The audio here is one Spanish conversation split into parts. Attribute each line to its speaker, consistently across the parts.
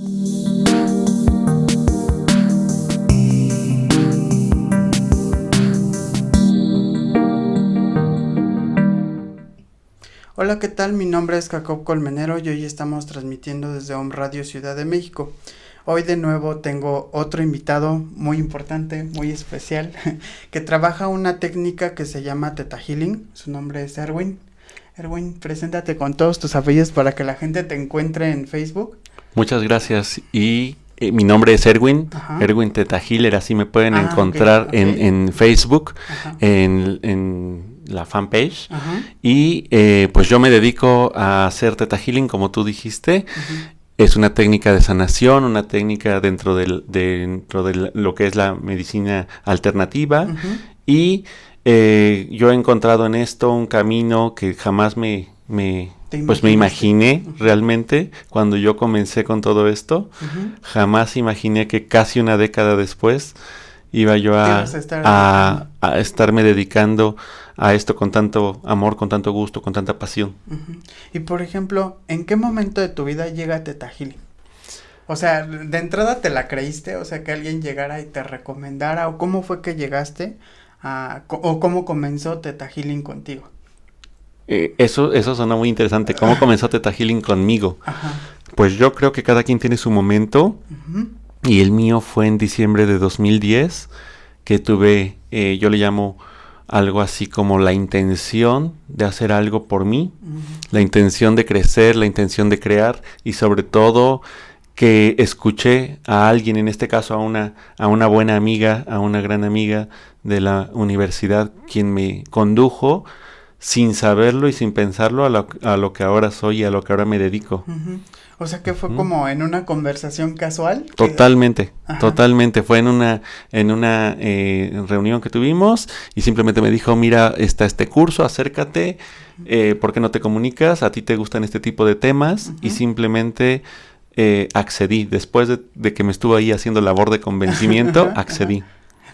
Speaker 1: Hola, ¿qué tal? Mi nombre es Jacob Colmenero y hoy estamos transmitiendo desde Home Radio Ciudad de México. Hoy de nuevo tengo otro invitado muy importante, muy especial, que trabaja una técnica que se llama Theta Healing. Su nombre es Erwin. Erwin, preséntate con todos tus apellidos para que la gente te encuentre en Facebook.
Speaker 2: Muchas gracias. Y mi nombre es Erwin, Erwin Theta Healer, así me pueden encontrar okay. En Facebook, en la fanpage. Y pues yo me dedico a hacer Theta Healing, como tú dijiste. Es una técnica de sanación, una técnica dentro de lo que es la medicina alternativa. Y yo he encontrado en esto un camino que jamás me imaginé realmente cuando yo comencé con todo esto. Jamás imaginé que casi una década después iba yo a estarme dedicando a esto con tanto amor, con tanto gusto, con tanta pasión.
Speaker 1: Y por ejemplo, ¿en qué momento de tu vida llega Theta Healing? O sea, ¿de entrada te la creíste? O sea, que alguien llegara y te recomendara, o ¿cómo fue que llegaste o cómo comenzó Theta Healing contigo?
Speaker 2: Eso suena muy interesante. ¿Cómo comenzó Theta Healing conmigo? Pues yo creo que cada quien tiene su momento. Y el mío fue en diciembre de 2010, que tuve, yo le llamo algo así como la intención de hacer algo por mí, la intención de crecer, la intención de crear, y sobre todo que escuché a alguien, en este caso a una buena amiga, a una gran amiga de la universidad, quien me condujo sin saberlo y sin pensarlo a lo que ahora soy y a lo que ahora me dedico.
Speaker 1: O sea que fue como en una conversación casual.
Speaker 2: Totalmente. Fue en una reunión que tuvimos y simplemente me dijo, mira, está este curso, acércate, ¿por qué no te comunicas? A ti te gustan este tipo de temas, y simplemente accedí. Después de que me estuvo ahí haciendo labor de convencimiento, accedí.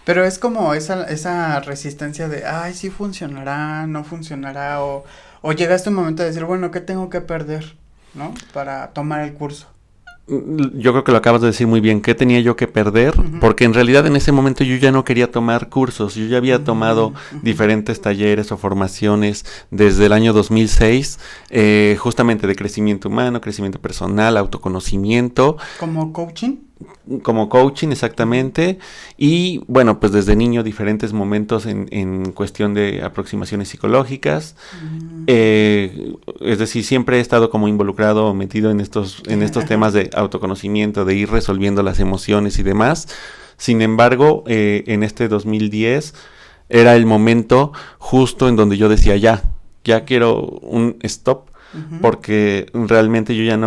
Speaker 1: Pero es como esa resistencia de, ay, sí funcionará, no funcionará, o llegaste un momento de decir, bueno, ¿qué tengo que perder, no? Para tomar el curso.
Speaker 2: Yo creo que lo acabas de decir muy bien. ¿Qué tenía yo que perder? Porque en realidad en ese momento yo ya no quería tomar cursos. Yo ya había tomado diferentes talleres o formaciones desde el año 2006, justamente de crecimiento humano, crecimiento personal, autoconocimiento.
Speaker 1: ¿Como coaching?
Speaker 2: Como coaching, exactamente. Y bueno, pues desde niño diferentes momentos en cuestión de aproximaciones psicológicas. Es decir, siempre he estado como involucrado, metido en estos temas de autoconocimiento, de ir resolviendo las emociones y demás. Sin embargo, en este 2010 era el momento justo en donde yo decía, ya quiero un stop, porque realmente yo ya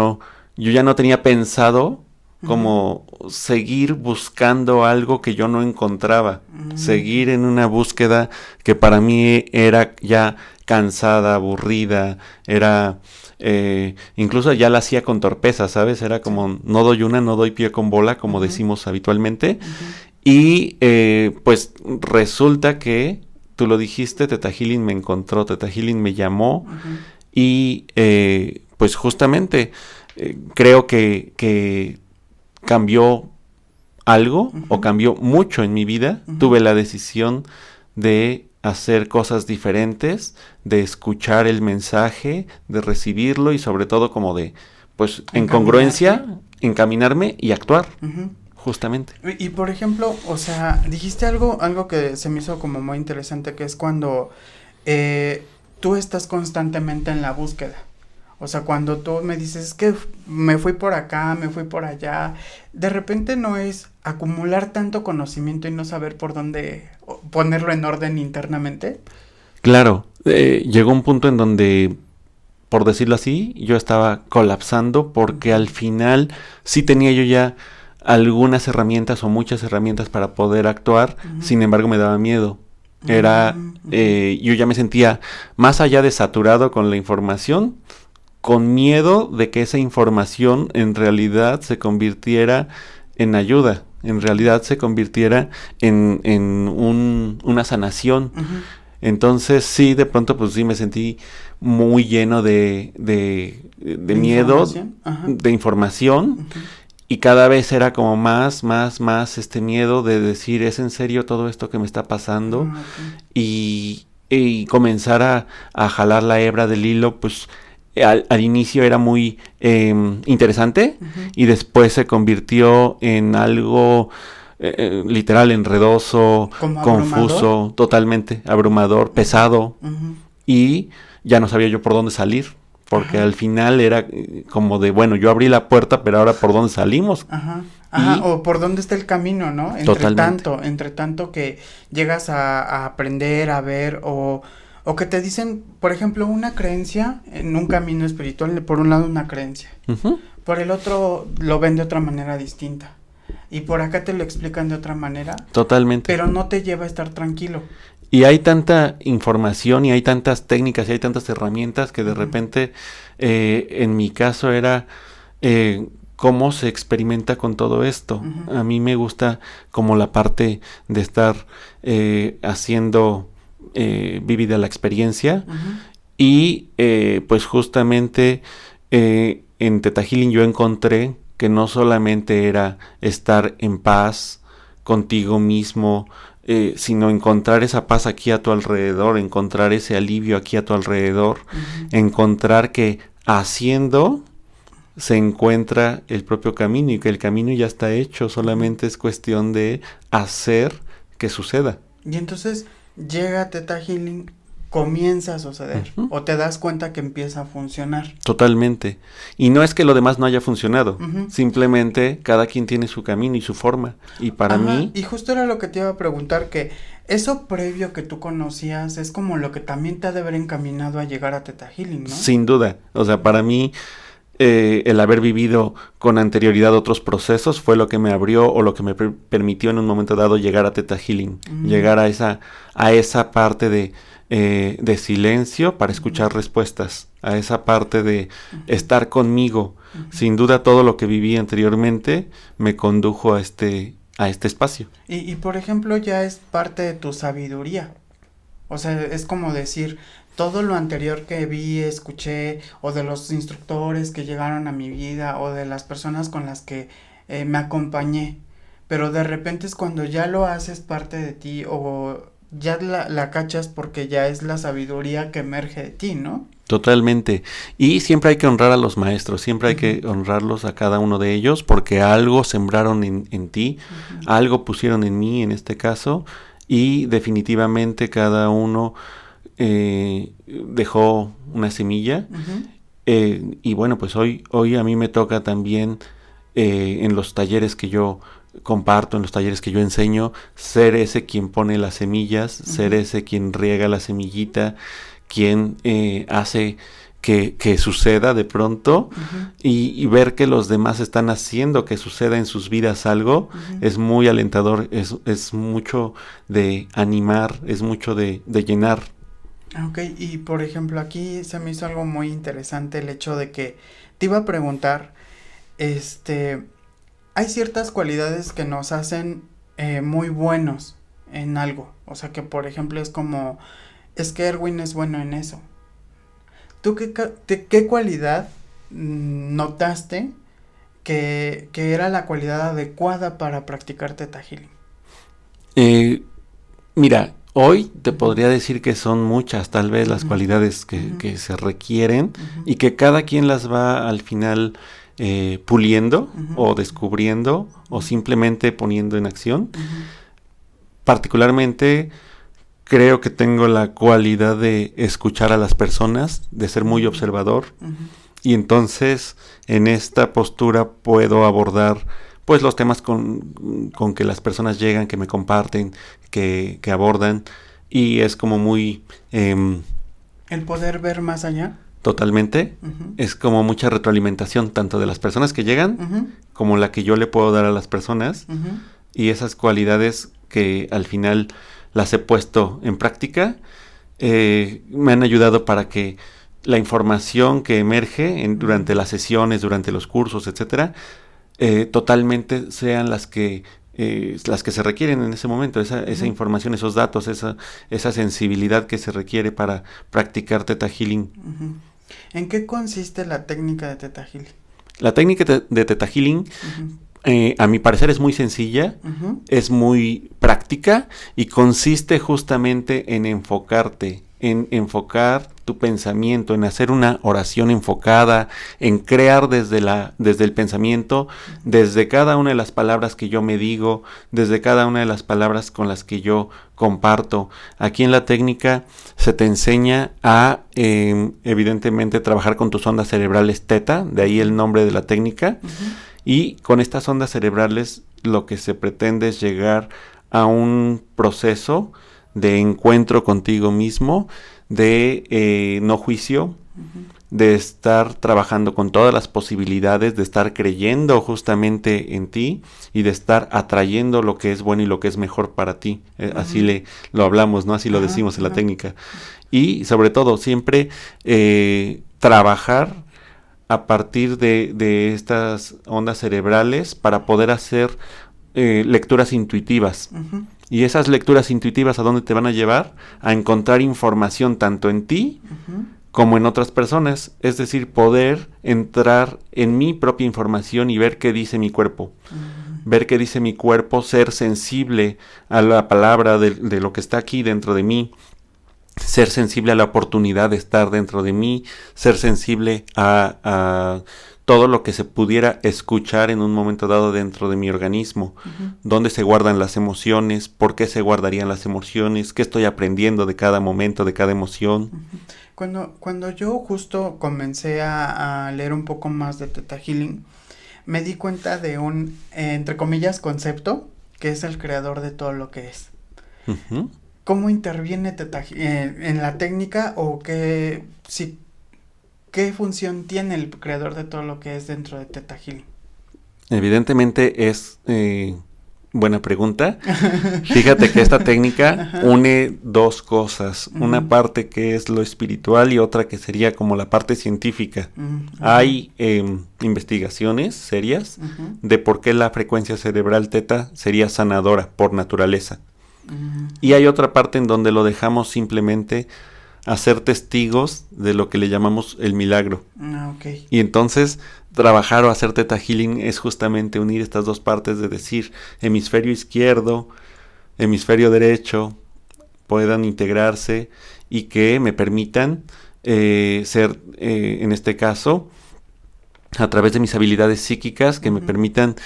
Speaker 2: no tenía pensado como seguir buscando algo que yo no encontraba, seguir en una búsqueda que para mí era ya cansada, aburrida, era incluso ya la hacía con torpeza, ¿sabes? Era como no doy pie con bola, como decimos habitualmente. Y pues resulta que, tú lo dijiste, Theta Healing me encontró, Theta Healing me llamó, y pues justamente creo que cambió algo, o cambió mucho en mi vida. Tuve la decisión de hacer cosas diferentes, de escuchar el mensaje, de recibirlo, y sobre todo como de, pues, en congruencia, encaminarme y actuar, justamente.
Speaker 1: Y por ejemplo, o sea, dijiste algo que se me hizo como muy interesante, que es cuando tú estás constantemente en la búsqueda. O sea, cuando tú me dices que me fui por acá, me fui por allá, de repente no es acumular tanto conocimiento y no saber por dónde ponerlo en orden internamente.
Speaker 2: Claro, llegó un punto en donde, por decirlo así, yo estaba colapsando, porque al final sí tenía yo ya algunas herramientas o muchas herramientas para poder actuar, sin embargo me daba miedo. Yo ya me sentía más allá de saturado con la información, con miedo de que esa información en realidad se convirtiera en ayuda, en realidad se convirtiera en una sanación. Entonces sí, de pronto pues sí me sentí muy lleno de miedo, de información, y cada vez era como más este miedo de decir, ¿es en serio todo esto que me está pasando?
Speaker 1: Okay.
Speaker 2: Y comenzar a jalar la hebra del hilo, pues al inicio era muy interesante, y después se convirtió en algo literal, enredoso,
Speaker 1: ¿Como
Speaker 2: confuso,
Speaker 1: abrumador?
Speaker 2: totalmente abrumador, pesado, y ya no sabía yo por dónde salir, porque
Speaker 1: Ajá.
Speaker 2: al final era como de, bueno, yo abrí la puerta, pero ahora por dónde salimos.
Speaker 1: Ajá.
Speaker 2: Y
Speaker 1: O por dónde está el camino, ¿no?
Speaker 2: totalmente.
Speaker 1: Entre tanto que llegas a aprender, a ver, o que te dicen, por ejemplo, una creencia en un camino espiritual, por un lado una creencia,
Speaker 2: Uh-huh.
Speaker 1: por el otro lo ven de otra manera distinta, y por acá te lo explican de otra manera,
Speaker 2: Totalmente.
Speaker 1: pero no te lleva a estar tranquilo.
Speaker 2: Y hay tanta información y hay tantas técnicas y hay tantas herramientas que de repente, en mi caso era cómo se experimenta con todo esto. A mí me gusta como la parte de estar haciendo vívida la experiencia, y pues justamente en Theta Healing yo encontré que no solamente era estar en paz contigo mismo, sino encontrar esa paz aquí a tu alrededor, encontrar ese alivio aquí a tu alrededor, encontrar que haciendo se encuentra el propio camino, y que el camino ya está hecho, solamente es cuestión de hacer que suceda.
Speaker 1: Y entonces llega Theta Healing, comienza a suceder, o te das cuenta que empieza a funcionar.
Speaker 2: Totalmente. Y no es que lo demás no haya funcionado, simplemente cada quien tiene su camino y su forma. Y para mí...
Speaker 1: Y justo era lo que te iba a preguntar, que eso previo que tú conocías es como lo que también te ha de haber encaminado a llegar a Theta Healing, ¿no?
Speaker 2: Sin duda. O sea, para mí el haber vivido con anterioridad otros procesos fue lo que me abrió, o lo que me permitió en un momento dado llegar a Theta Healing. Llegar a esa parte de silencio para escuchar respuestas, a esa parte de estar conmigo. Sin duda todo lo que viví anteriormente me condujo a este espacio.
Speaker 1: Y por ejemplo ya es parte de tu sabiduría, o sea, es como decir, todo lo anterior que vi, escuché, o de los instructores que llegaron a mi vida, o de las personas con las que me acompañé, pero de repente es cuando ya lo haces parte de ti, o ya la cachas porque ya es la sabiduría que emerge de ti, ¿no?
Speaker 2: Totalmente. Y siempre hay que honrar a los maestros, siempre hay que honrarlos a cada uno de ellos, porque algo sembraron en ti, algo pusieron en mí en este caso, y definitivamente cada uno dejó una semilla. Y bueno, pues hoy a mí me toca también en los talleres que yo comparto, en los talleres que yo enseño, ser ese quien pone las semillas, ser ese quien riega la semillita, quien hace que suceda de pronto, y ver que los demás están haciendo que suceda en sus vidas algo, es muy alentador, es mucho de animar, es mucho de llenar.
Speaker 1: Ok, y por ejemplo aquí se me hizo algo muy interesante el hecho de que te iba a preguntar, hay ciertas cualidades que nos hacen muy buenos en algo, o sea que por ejemplo es que Erwin es bueno en eso. ¿Tú qué cualidad notaste que era la cualidad adecuada para practicar Theta Healing?
Speaker 2: Mira, hoy te podría decir que son muchas tal vez las cualidades que se requieren, y que cada quien las va al final puliendo o descubriendo o simplemente poniendo en acción. Particularmente creo que tengo la cualidad de escuchar a las personas, de ser muy observador, y entonces en esta postura puedo abordar pues los temas con que las personas llegan, que me comparten, que abordan, y es como muy...
Speaker 1: el poder ver más allá.
Speaker 2: Totalmente. Es como mucha retroalimentación, tanto de las personas que llegan, como la que yo le puedo dar a las personas, y esas cualidades que al final las he puesto en práctica, me han ayudado para que la información que emerge durante las sesiones, durante los cursos, etcétera, totalmente sean las que se requieren en ese momento, esa información, esos datos, esa sensibilidad que se requiere para practicar Theta Healing.
Speaker 1: ¿En qué consiste la técnica de Theta Healing?
Speaker 2: La técnica de Theta Healing, a mi parecer, es muy sencilla, es muy práctica y consiste justamente en enfocarte, en enfocar tu pensamiento, en hacer una oración enfocada, en crear desde el pensamiento, desde cada una de las palabras que yo me digo, desde cada una de las palabras con las que yo comparto. Aquí en la técnica se te enseña a, evidentemente, trabajar con tus ondas cerebrales teta, de ahí el nombre de la técnica, y con estas ondas cerebrales lo que se pretende es llegar a un proceso de encuentro contigo mismo, de no juicio, de estar trabajando con todas las posibilidades, de estar creyendo justamente en ti y de estar atrayendo lo que es bueno y lo que es mejor para ti. Así lo hablamos, ¿no? Así lo decimos en la técnica. Y sobre todo, siempre trabajar a partir de estas ondas cerebrales para poder hacer lecturas intuitivas. Y esas lecturas intuitivas, ¿a dónde te van a llevar? A encontrar información tanto en ti como en otras personas. Es decir, poder entrar en mi propia información y ver qué dice mi cuerpo. Ver qué dice mi cuerpo, ser sensible a la palabra de lo que está aquí dentro de mí. Ser sensible a la oportunidad de estar dentro de mí. Ser sensible a todo lo que se pudiera escuchar en un momento dado dentro de mi organismo. Dónde se guardan las emociones, por qué se guardarían las emociones, qué estoy aprendiendo de cada momento, de cada emoción.
Speaker 1: Cuando yo justo comencé a leer un poco más de Theta Healing, me di cuenta de un, entre comillas, concepto, que es el creador de todo lo que es. ¿Cómo interviene en la técnica o qué función tiene el creador de todo lo que es dentro de Theta Healing?
Speaker 2: Evidentemente es buena pregunta. Fíjate que esta técnica une dos cosas. Una parte que es lo espiritual y otra que sería como la parte científica. Hay investigaciones serias de por qué la frecuencia cerebral teta sería sanadora por naturaleza. Y hay otra parte en donde lo dejamos simplemente a ser testigos de lo que le llamamos el milagro. Y entonces trabajar o hacer Theta Healing es justamente unir estas dos partes de decir hemisferio izquierdo, hemisferio derecho puedan integrarse y que me permitan ser, en este caso, a través de mis habilidades psíquicas, que me permitan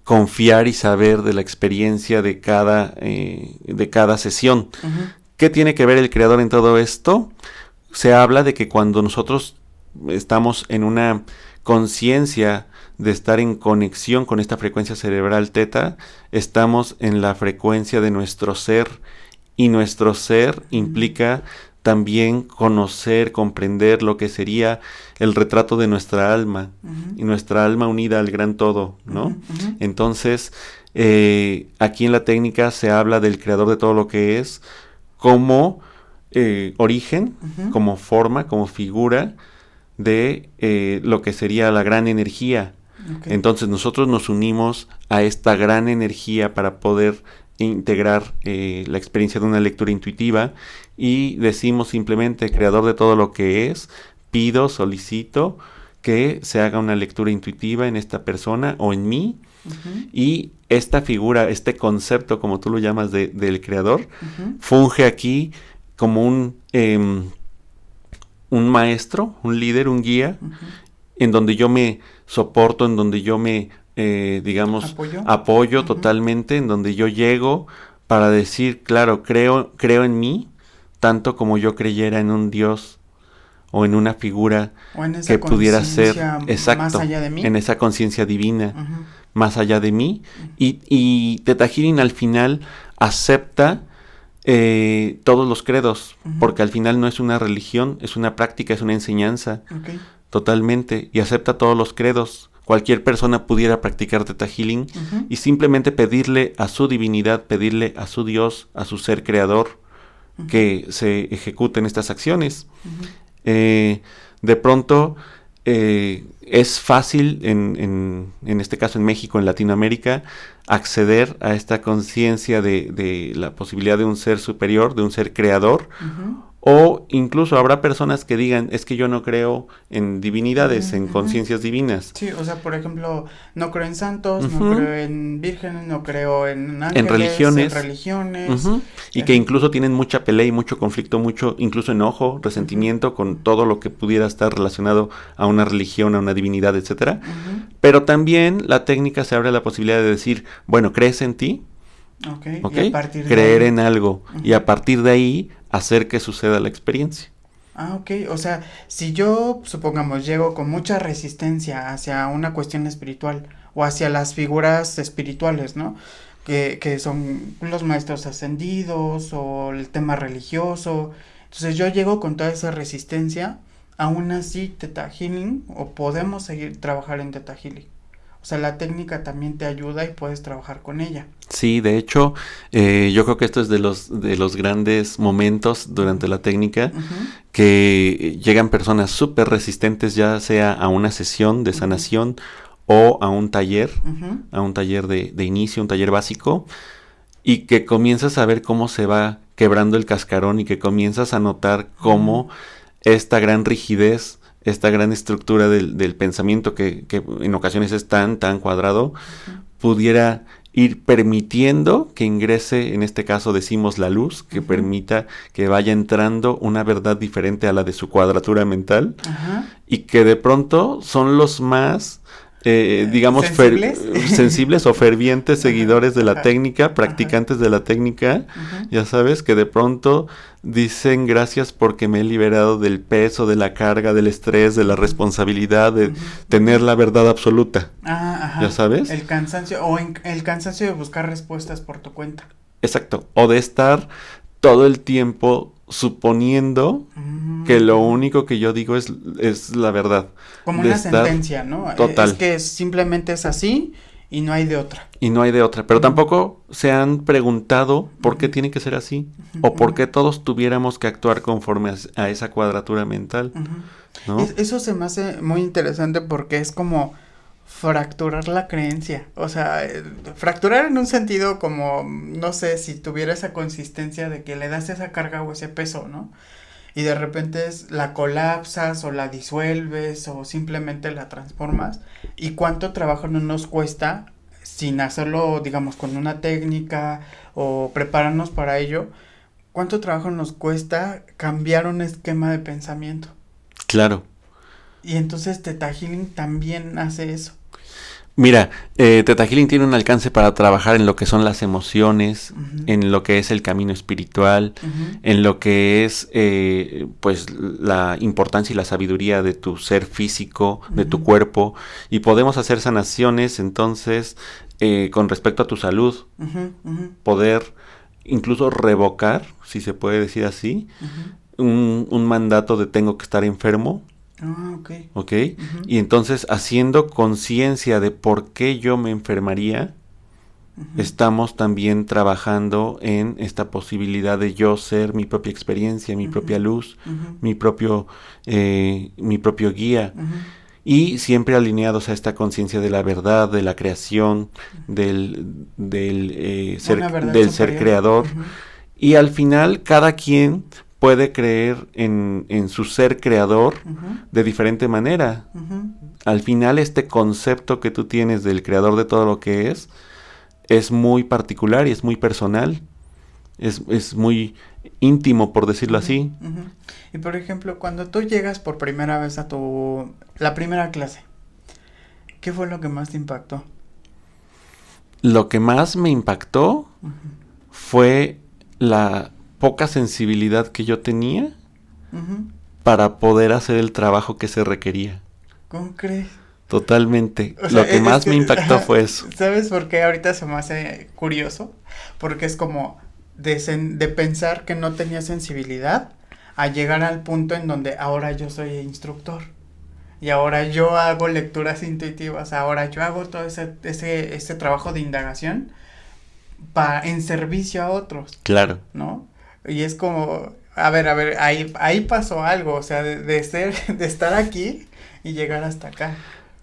Speaker 2: confiar y saber de la experiencia de cada sesión. ¿Qué tiene que ver el creador en todo esto? Se habla de que cuando nosotros estamos en una conciencia de estar en conexión con esta frecuencia cerebral teta, estamos en la frecuencia de nuestro ser, y nuestro ser implica también conocer, comprender lo que sería el retrato de nuestra alma, y nuestra alma unida al gran todo, ¿no? Entonces, aquí en la técnica se habla del creador de todo lo que es, como origen, como forma, como figura de lo que sería la gran energía. Entonces nosotros nos unimos a esta gran energía para poder integrar la experiencia de una lectura intuitiva, y decimos simplemente: creador de todo lo que es, pido, solicito que se haga una lectura intuitiva en esta persona o en mí. Y esta figura, este concepto, como tú lo llamas, del creador, funge aquí como un maestro, un líder, un guía, en donde yo me soporto, en donde yo me, apoyo totalmente, en donde yo llego para decir, claro, creo en mí, tanto como yo creyera en un Dios o en una figura que pudiera ser, exacto,
Speaker 1: más allá de mí,
Speaker 2: en esa conciencia divina, más allá de mí. Y Theta Healing al final acepta todos los credos, porque al final no es una religión, es una práctica, es una enseñanza, totalmente, y acepta todos los credos. Cualquier persona pudiera practicar Theta Healing y simplemente pedirle a su divinidad, pedirle a su Dios, a su ser creador, que se ejecuten estas acciones. De pronto es fácil, en este caso en México, en Latinoamérica, acceder a esta conciencia de la posibilidad de un ser superior, de un ser creador, O incluso habrá personas que digan, es que yo no creo en divinidades, en conciencias divinas.
Speaker 1: Sí, o sea, por ejemplo, no creo en santos, no creo en vírgenes, no creo en ángeles,
Speaker 2: en
Speaker 1: religiones.
Speaker 2: Y que incluso tienen mucha pelea y mucho conflicto, mucho incluso enojo, resentimiento con todo lo que pudiera estar relacionado a una religión, a una divinidad, etcétera. Pero también la técnica se abre a la posibilidad de decir, bueno, ¿crees en ti?
Speaker 1: Okay.
Speaker 2: Y a partir de creer ahí en algo y a partir de ahí hacer que suceda la experiencia.
Speaker 1: Ok, o sea, si yo, supongamos, llego con mucha resistencia hacia una cuestión espiritual o hacia las figuras espirituales, ¿no? Que son los maestros ascendidos o el tema religioso, entonces yo llego con toda esa resistencia, aún así Theta Healing o podemos seguir trabajar en Theta Healing. O sea, la técnica también te ayuda y puedes trabajar con ella.
Speaker 2: Sí, de hecho, yo creo que esto es de los grandes momentos durante la técnica, que llegan personas súper resistentes, ya sea a una sesión de sanación o a un taller de inicio, un taller básico, y que comienzas a ver cómo se va quebrando el cascarón y que comienzas a notar cómo esta gran rigidez, esta gran estructura del pensamiento que en ocasiones es tan cuadrado, pudiera ir permitiendo que ingrese, en este caso decimos la luz, que permita que vaya entrando una verdad diferente a la de su cuadratura mental, y que de pronto son los más digamos, sensibles o fervientes seguidores de la técnica, practicantes de la técnica, ya sabes, que de pronto dicen gracias porque me he liberado del peso, de la carga, del estrés, de la responsabilidad, de tener la verdad absoluta. ¿Ya sabes?
Speaker 1: El cansancio, o el cansancio de buscar respuestas por tu cuenta.
Speaker 2: Exacto, o de estar todo el tiempo suponiendo que lo único que yo digo es la verdad.
Speaker 1: Como una sentencia, ¿no?
Speaker 2: Total.
Speaker 1: Es que simplemente es así y no hay de otra.
Speaker 2: Y no hay de otra, pero tampoco se han preguntado por qué tiene que ser así, o por qué todos tuviéramos que actuar conforme a esa cuadratura mental, ¿no?
Speaker 1: Eso se me hace muy interesante porque es como fracturar la creencia, o sea, fracturar en un sentido como, no sé, si tuviera esa consistencia de que le das esa carga o ese peso, ¿no? Y de repente la colapsas o la disuelves o simplemente la transformas. ¿Y cuánto trabajo no nos cuesta sin hacerlo, digamos, con una técnica o prepararnos para ello? ¿Cuánto trabajo nos cuesta cambiar un esquema de pensamiento?
Speaker 2: Claro.
Speaker 1: Y entonces Theta Healing también hace eso.
Speaker 2: Mira, Theta Healing tiene un alcance para trabajar en lo que son las emociones, en lo que es el camino espiritual, en lo que es pues la importancia y la sabiduría de tu ser físico, de tu cuerpo, y podemos hacer sanaciones entonces con respecto a tu salud, poder incluso revocar, si se puede decir así, un mandato de tengo que estar enfermo. Ok. Y entonces haciendo conciencia de por qué yo me enfermaría, estamos también trabajando en esta posibilidad de yo ser mi propia experiencia, mi propia luz, mi propio guía, y siempre alineados a esta conciencia de la verdad, de la creación, del ser creador, y al final cada quien puede creer en su ser creador de diferente manera. Al final este concepto que tú tienes del creador de todo lo que es muy particular y es muy personal. Es muy íntimo, por decirlo así.
Speaker 1: Y por ejemplo, cuando tú llegas por primera vez a la primera clase, ¿qué fue lo que más te impactó?
Speaker 2: Lo que más me impactó fue la poca sensibilidad que yo tenía para poder hacer el trabajo que se requería.
Speaker 1: ¿Cómo crees?
Speaker 2: Totalmente. O sea, lo que más me impactó fue eso.
Speaker 1: ¿Sabes por qué ahorita se me hace curioso? Porque es como de pensar que no tenía sensibilidad a llegar al punto en donde ahora yo soy instructor y ahora yo hago lecturas intuitivas, ahora yo hago todo ese trabajo de indagación en servicio a otros.
Speaker 2: Claro.
Speaker 1: ¿No? Y es como, a ver, ahí pasó algo, o sea, de estar aquí y llegar hasta acá.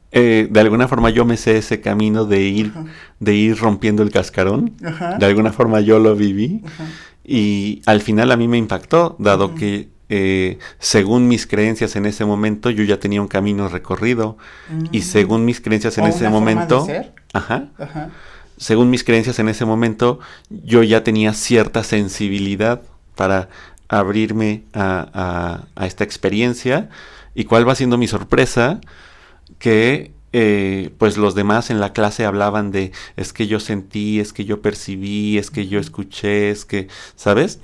Speaker 2: De alguna forma yo me sé ese camino de ir rompiendo el cascarón. De alguna forma yo lo viví. Y al final a mí me impactó, dado que según mis creencias en ese momento yo ya tenía un camino recorrido y según mis creencias en ese momento,
Speaker 1: forma de ser.
Speaker 2: Ajá. Según mis creencias en ese momento, yo ya tenía cierta sensibilidad para abrirme a esta experiencia. ¿Y cuál va siendo mi sorpresa? Que pues los demás en la clase hablaban de es que yo sentí, es que yo percibí, es que yo escuché, es que, ¿sabes?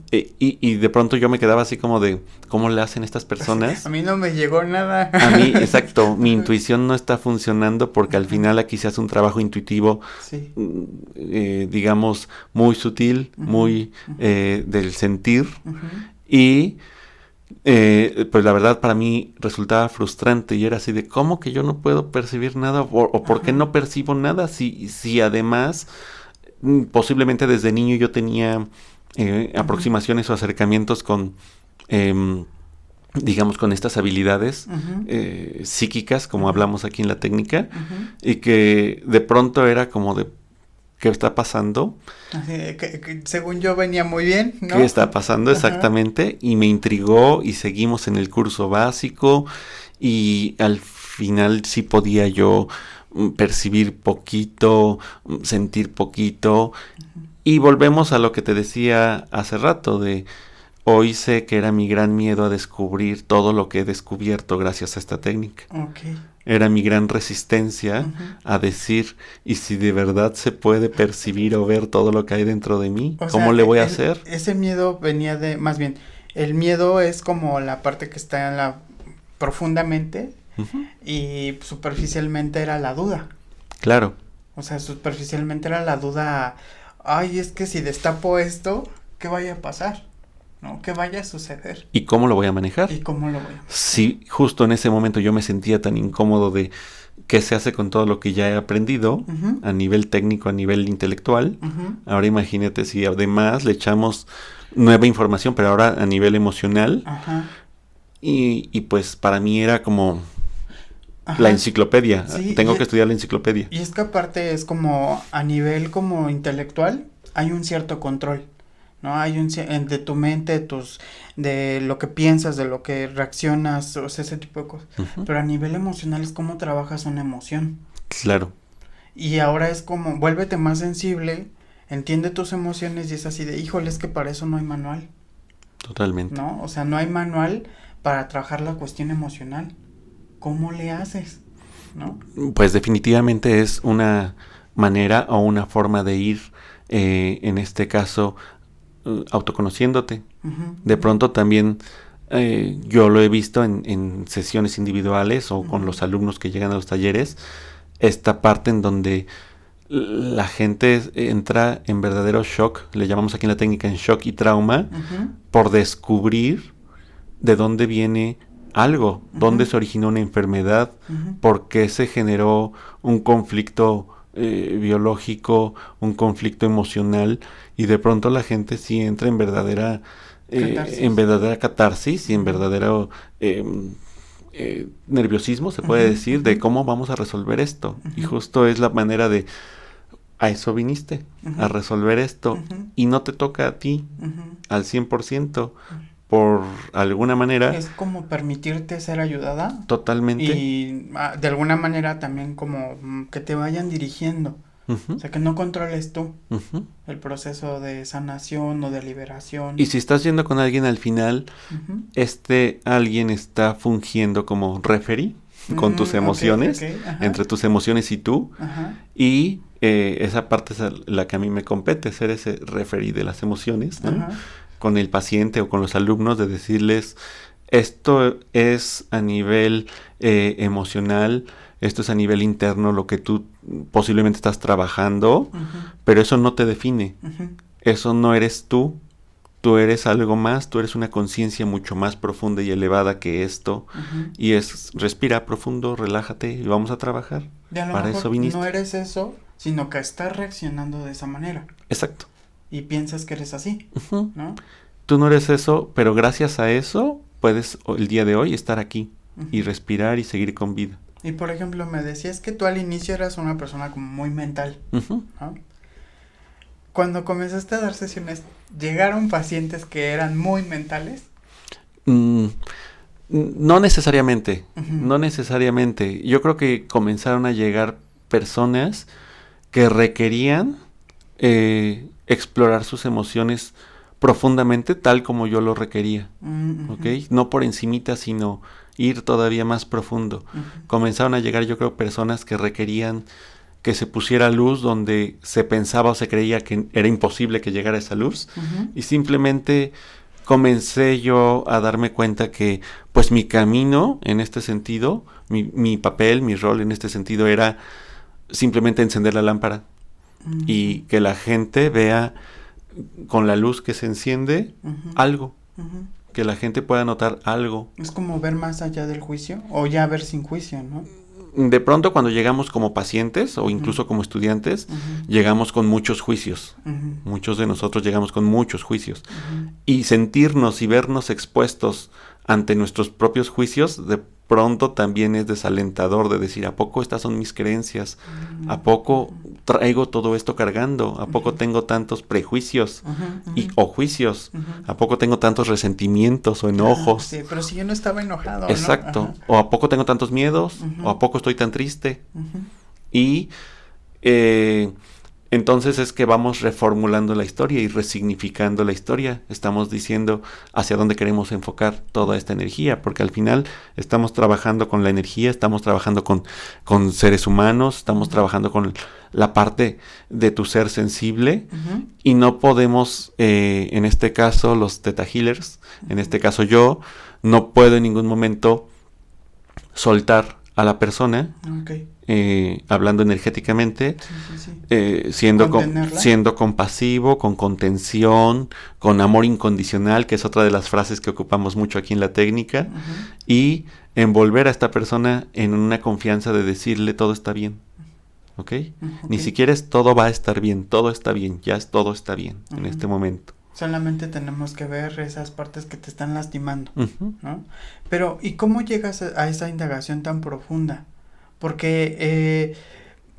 Speaker 2: Y de pronto yo me quedaba así como de, ¿cómo le hacen estas personas?
Speaker 1: A mí no me llegó nada.
Speaker 2: A mí, exacto, mi intuición no está funcionando porque al final aquí se hace un trabajo intuitivo,
Speaker 1: Sí.
Speaker 2: Digamos, muy sutil, muy del sentir. Y pues la verdad para mí resultaba frustrante y era así de ¿cómo que yo no puedo percibir nada? ¿O por qué no percibo nada? Si además posiblemente desde niño yo tenía aproximaciones o acercamientos con digamos con estas habilidades psíquicas, como hablamos aquí en la técnica, y que de pronto era como de ¿qué está pasando?
Speaker 1: Así que según yo venía muy bien, ¿no?
Speaker 2: ¿Qué está pasando exactamente? Y me intrigó y seguimos en el curso básico y al final sí podía yo percibir poquito, sentir poquito. Y volvemos a lo que te decía hace rato de hoy sé que era mi gran miedo a descubrir todo lo que he descubierto gracias a esta técnica.
Speaker 1: Okay.
Speaker 2: Era mi gran resistencia a decir, ¿y si de verdad se puede percibir o ver todo lo que hay dentro de mí? ¿Cómo le voy a hacer?
Speaker 1: Ese miedo venía de, más bien, el miedo es como la parte que está en la profundamente y superficialmente era la duda.
Speaker 2: Claro.
Speaker 1: O sea, superficialmente era la duda, ay, es que si destapo esto, ¿qué vaya a pasar? ¿No? ¿Qué vaya a suceder?
Speaker 2: ¿Y cómo lo voy a manejar?
Speaker 1: ¿Y cómo lo voy a manejar?
Speaker 2: Si justo en ese momento yo me sentía tan incómodo de qué se hace con todo lo que ya he aprendido a nivel técnico, a nivel intelectual, ahora imagínate si además le echamos nueva información, pero ahora a nivel emocional, y pues para mí era como la enciclopedia, sí, tengo que estudiar la enciclopedia.
Speaker 1: Y es que aparte es como a nivel como intelectual hay un cierto control. ¿No? Hay un de tu mente, de lo que piensas, de lo que reaccionas, o sea, ese tipo de cosas. Pero a nivel emocional es cómo trabajas una emoción.
Speaker 2: Claro.
Speaker 1: Y ahora es como, vuélvete más sensible, entiende tus emociones y es así de, híjole, es que para eso no hay manual.
Speaker 2: Totalmente.
Speaker 1: ¿No? O sea, no hay manual para trabajar la cuestión emocional. ¿Cómo le haces? ¿No?
Speaker 2: Pues definitivamente es una manera o una forma de ir, en este caso, autoconociéndote. De pronto también yo lo he visto en sesiones individuales o con los alumnos que llegan a los talleres, esta parte en donde la gente entra en verdadero shock, le llamamos aquí en la técnica en shock y trauma, por descubrir de dónde viene algo, dónde se originó una enfermedad, por qué se generó un conflicto biológico, un conflicto emocional, y de pronto la gente sí entra en verdadera catarsis y en verdadero nerviosismo, se puede decir, de cómo vamos a resolver esto. Y justo es la manera de, a eso viniste, a resolver esto, y no te toca a ti al 100%. Por alguna manera.
Speaker 1: Es como permitirte ser ayudada.
Speaker 2: Totalmente.
Speaker 1: Y de alguna manera también como que te vayan dirigiendo. O sea, que no controles tú el proceso de sanación o de liberación.
Speaker 2: Y si estás yendo con alguien al final, alguien está fungiendo como referee con tus emociones, entre tus emociones y tú. Y esa parte es la que a mí me compete, ser ese referee de las emociones, ¿no? Con el paciente o con los alumnos, de decirles, esto es a nivel emocional, esto es a nivel interno lo que tú posiblemente estás trabajando, pero eso no te define, eso no eres tú eres algo más, tú eres una conciencia mucho más profunda y elevada que esto, y es, respira profundo, relájate y vamos a trabajar.
Speaker 1: Para eso viniste. No eres eso, sino que estás reaccionando de esa manera.
Speaker 2: Exacto.
Speaker 1: Y piensas que eres así, ¿no?
Speaker 2: Tú no eres eso, pero gracias a eso puedes el día de hoy estar aquí y respirar y seguir con vida.
Speaker 1: Y por ejemplo, me decías que tú al inicio eras una persona como muy mental, ¿no? Cuando comenzaste a dar sesiones, ¿llegaron pacientes que eran muy mentales?
Speaker 2: Mm, no necesariamente,
Speaker 1: Ujú.
Speaker 2: no necesariamente. Yo creo que comenzaron a llegar personas que requerían explorar sus emociones profundamente, tal como yo lo requería, ¿ok?
Speaker 1: Ujú.
Speaker 2: No por encimita, sino ir todavía más profundo.
Speaker 1: Ujú.
Speaker 2: Comenzaron a llegar, yo creo, personas que requerían que se pusiera luz donde se pensaba o se creía que era imposible que llegara esa luz,
Speaker 1: Ujú.
Speaker 2: y simplemente comencé yo a darme cuenta que pues mi camino en este sentido, mi papel, mi rol en este sentido era simplemente encender la lámpara y
Speaker 1: Ujú.
Speaker 2: que la gente vea con la luz que se enciende
Speaker 1: Ujú.
Speaker 2: algo,
Speaker 1: Ujú.
Speaker 2: que la gente pueda notar algo.
Speaker 1: Es como ver más allá del juicio o ya ver sin juicio, ¿no?
Speaker 2: De pronto cuando llegamos como pacientes o
Speaker 1: Ujú.
Speaker 2: incluso como estudiantes,
Speaker 1: Ujú.
Speaker 2: llegamos con muchos juicios.
Speaker 1: Ujú.
Speaker 2: Muchos de nosotros llegamos con muchos juicios.
Speaker 1: Ujú.
Speaker 2: Y sentirnos y vernos expuestos ante nuestros propios juicios, de pronto también es desalentador de decir, ¿a poco estas son mis creencias? ¿A poco traigo todo esto cargando? ¿A poco
Speaker 1: Ujú.
Speaker 2: tengo tantos prejuicios
Speaker 1: Ujú.
Speaker 2: o juicios?
Speaker 1: Ujú.
Speaker 2: ¿A poco tengo tantos resentimientos o enojos?
Speaker 1: Sí, pero si yo no estaba enojado, ¿no?
Speaker 2: Exacto.
Speaker 1: Ajá.
Speaker 2: ¿O a poco tengo tantos miedos? ¿O a
Speaker 1: Ujú.
Speaker 2: poco estoy tan triste?
Speaker 1: Ujú.
Speaker 2: Y eh, entonces es que vamos reformulando la historia y resignificando la historia. Estamos diciendo hacia dónde queremos enfocar toda esta energía, porque al final estamos trabajando con la energía, estamos trabajando con seres humanos, estamos
Speaker 1: Ujú.
Speaker 2: trabajando con la parte de tu ser sensible,
Speaker 1: Ujú.
Speaker 2: y no podemos, en este caso los Theta Healers, en este caso yo, no puedo en ningún momento soltar a la persona,
Speaker 1: Ok.
Speaker 2: hablando energéticamente,
Speaker 1: Sí, sí, sí.
Speaker 2: siendo,
Speaker 1: Contenerla.
Speaker 2: siendo compasivo, con contención, con amor incondicional, que es otra de las frases que ocupamos mucho aquí en la técnica,
Speaker 1: Ujú.
Speaker 2: y envolver a esta persona en una confianza de decirle todo está bien, ¿ok?
Speaker 1: Ok.
Speaker 2: Ni siquiera es todo va a estar bien, todo está bien, ya es todo está bien en
Speaker 1: Ujú.
Speaker 2: este momento.
Speaker 1: Solamente tenemos que ver esas partes que te están lastimando,
Speaker 2: Ujú.
Speaker 1: ¿no? Pero, ¿y cómo llegas a esa indagación tan profunda? Porque,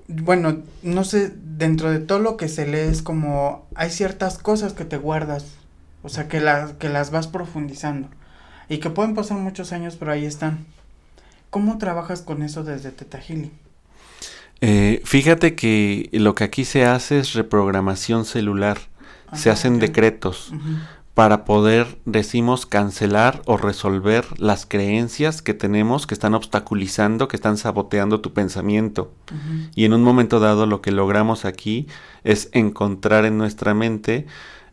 Speaker 1: bueno, no sé, dentro de todo lo que se lee es como, hay ciertas cosas que te guardas, o sea, que las vas profundizando, y que pueden pasar muchos años, pero ahí están. ¿Cómo trabajas con eso desde Theta Healing?
Speaker 2: Fíjate que lo que aquí se hace es reprogramación celular, se
Speaker 1: Ah,
Speaker 2: hacen
Speaker 1: ya.
Speaker 2: decretos
Speaker 1: Ujú.
Speaker 2: para poder, decimos, cancelar o resolver las creencias que tenemos que están obstaculizando, que están saboteando tu pensamiento.
Speaker 1: Ujú.
Speaker 2: Y en un momento dado lo que logramos aquí es encontrar en nuestra mente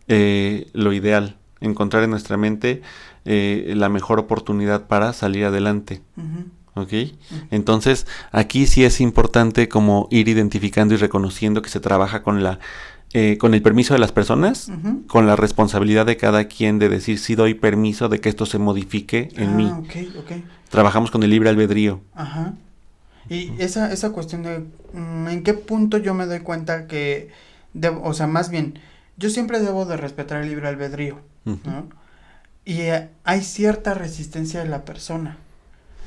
Speaker 2: lo ideal, encontrar en nuestra mente la mejor oportunidad para salir adelante.
Speaker 1: Ujú.
Speaker 2: ¿Ok?
Speaker 1: Ujú.
Speaker 2: Entonces, aquí sí es importante como ir identificando y reconociendo que se trabaja con el permiso de las personas,
Speaker 1: Ujú.
Speaker 2: con la responsabilidad de cada quien de decir si doy permiso de que esto se modifique en mí.
Speaker 1: Ok, ok.
Speaker 2: Trabajamos con el libre albedrío.
Speaker 1: Ajá. Y esa cuestión de en qué punto yo me doy cuenta que debo, o sea, más bien, yo siempre debo de respetar el libre albedrío,
Speaker 2: Ujú.
Speaker 1: ¿no? Y hay cierta resistencia de la persona.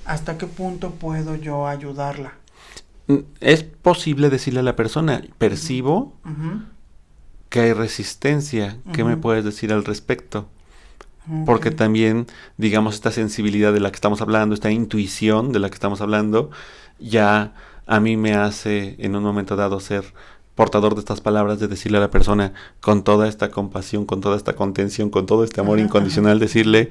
Speaker 1: ¿Hasta qué punto puedo yo ayudarla?
Speaker 2: Es posible decirle a la persona, percibo
Speaker 1: Ujú.
Speaker 2: que hay resistencia, ¿qué me
Speaker 1: Ujú.
Speaker 2: puedes decir al respecto?
Speaker 1: Ok.
Speaker 2: Porque también, digamos, esta sensibilidad de la que estamos hablando, esta intuición de la que estamos hablando, ya a mí me hace en un momento dado ser portador de estas palabras, de decirle a la persona con toda esta compasión, con toda esta contención, con todo este amor
Speaker 1: Ajá, ajá,
Speaker 2: incondicional, decirle,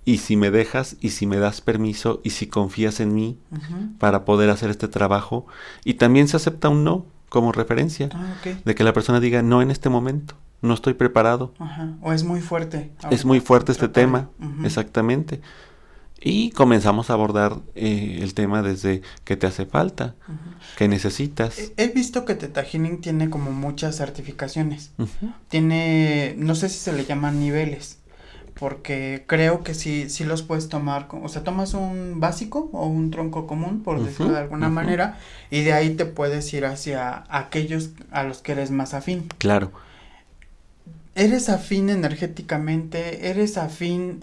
Speaker 2: y si me dejas, y si me das permiso, y si confías en mí
Speaker 1: ujú.
Speaker 2: para poder hacer este trabajo, y también se acepta un no como referencia,
Speaker 1: Ah, ok.
Speaker 2: de que la persona diga, no en este momento, no estoy preparado,
Speaker 1: Ajá. O es muy fuerte
Speaker 2: es muy
Speaker 1: ahorita
Speaker 2: fuerte este
Speaker 1: tratarlo.
Speaker 2: tema, exactamente. Y comenzamos a abordar el tema desde qué te hace falta,
Speaker 1: Ujú.
Speaker 2: qué necesitas.
Speaker 1: He visto que Theta Healing tiene como muchas certificaciones.
Speaker 2: Ujú,
Speaker 1: Tiene, no sé si se le llaman niveles, porque creo que sí los puedes tomar, o sea, tomas un básico o un tronco común, por decirlo de alguna
Speaker 2: ujú.
Speaker 1: manera, y de ahí te puedes ir hacia aquellos a los que eres más afín.
Speaker 2: Claro.
Speaker 1: ¿Eres afín energéticamente? ¿Eres afín,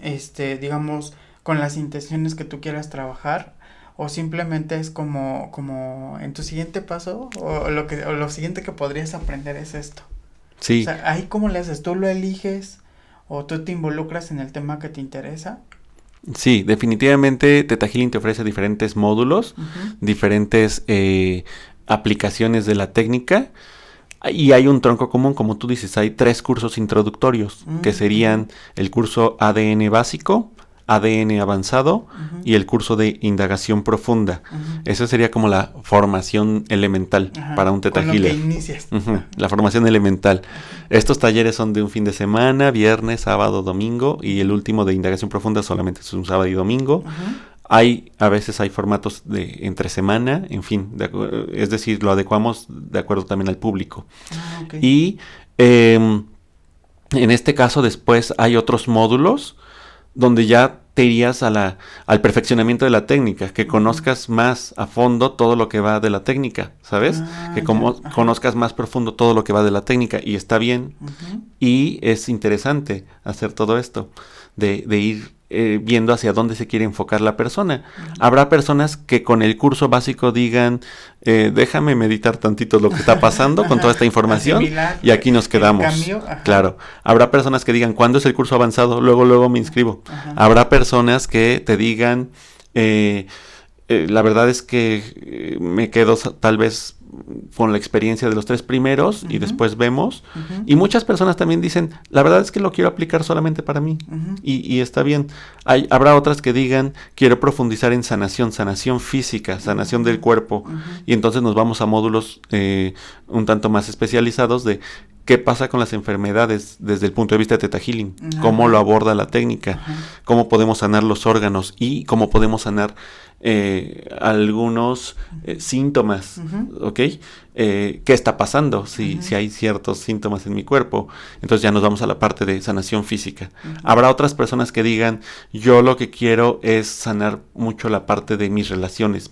Speaker 1: digamos, con las intenciones que tú quieras trabajar? ¿O simplemente es como en tu siguiente paso? ¿O lo siguiente que podrías aprender es esto?
Speaker 2: Sí.
Speaker 1: O sea, ahí cómo le haces, ¿tú lo eliges o tú te involucras en el tema que te interesa?
Speaker 2: Sí, definitivamente Theta Healing te ofrece diferentes módulos, diferentes aplicaciones de la técnica. Y hay un tronco común, como tú dices, hay 3 cursos introductorios, que serían el curso ADN básico, ADN avanzado y el curso de indagación profunda. Esa sería como la formación elemental para un Theta Healer.
Speaker 1: Con lo que inicias.
Speaker 2: La formación elemental. Estos talleres son de un fin de semana, viernes, sábado, domingo, y el último de indagación profunda solamente es un sábado y domingo. A veces hay formatos de entre semana, en fin, es decir, lo adecuamos de acuerdo también al público.
Speaker 1: Okay.
Speaker 2: Y en este caso después hay otros módulos donde ya te irías al perfeccionamiento de la técnica, que conozcas más a fondo todo lo que va de la técnica, ¿sabes? Que conozcas más profundo todo lo que va de la técnica, y está bien, y es interesante hacer todo esto, de ir viendo hacia dónde se quiere enfocar la persona. Habrá personas que con el curso básico digan, déjame meditar tantito lo que está pasando con toda esta información y aquí nos quedamos. Claro. Habrá personas que digan, ¿cuándo es el curso avanzado? Luego me inscribo. Habrá personas que te digan, la verdad es que me quedo tal vez con la experiencia de los 3 primeros y después vemos. Y muchas personas también dicen, la verdad es que lo quiero aplicar solamente para mí. Y está bien. Habrá otras que digan, quiero profundizar en sanación física, sanación del cuerpo. Y entonces nos vamos a módulos un tanto más especializados de qué pasa con las enfermedades desde el punto de vista de Theta Healing, cómo lo aborda la técnica, cómo podemos sanar los órganos y cómo podemos sanar algunos síntomas, ¿ok? ¿Qué está pasando si hay ciertos síntomas en mi cuerpo? Entonces ya nos vamos a la parte de sanación física. Habrá otras personas que digan, yo lo que quiero es sanar mucho la parte de mis relaciones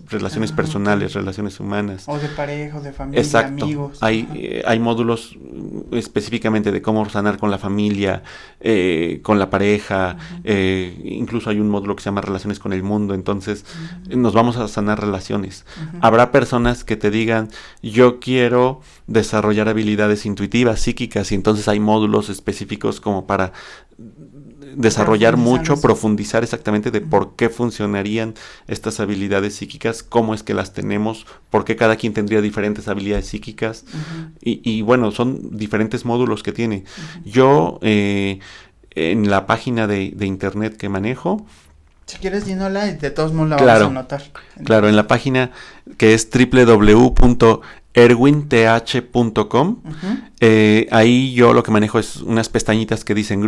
Speaker 2: personales, relaciones humanas.
Speaker 1: O de pareja, o de familia,
Speaker 2: exacto.
Speaker 1: Amigos.
Speaker 2: Hay módulos específicamente de cómo sanar con la familia, con la pareja, incluso hay un módulo que se llama relaciones con el mundo. Entonces nos vamos a sanar relaciones. Habrá personas que te digan, yo quiero desarrollar habilidades intuitivas, psíquicas, y entonces hay módulos específicos como para desarrollar mucho, profundizar exactamente de por qué funcionarían estas habilidades psíquicas, cómo es que las tenemos, por qué cada quien tendría diferentes habilidades psíquicas, y bueno, son diferentes módulos que tiene. Yo en la página de internet que manejo,
Speaker 1: si quieres, dínola y de todos modos la vamos a anotar.
Speaker 2: Claro, en la página que es www.erwinth.com, ahí yo lo que manejo es unas pestañitas que dicen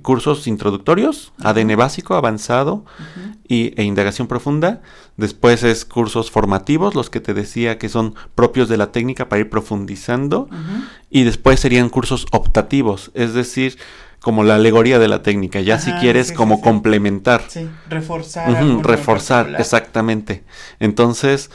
Speaker 2: cursos introductorios, ADN básico, avanzado e indagación profunda. Después es cursos formativos, los que te decía que son propios de la técnica para ir profundizando. Y después serían cursos optativos, es decir, como la alegoría de la técnica, ya si quieres complementar.
Speaker 1: Sí, reforzar.
Speaker 2: Reforzar, exactamente. Entonces,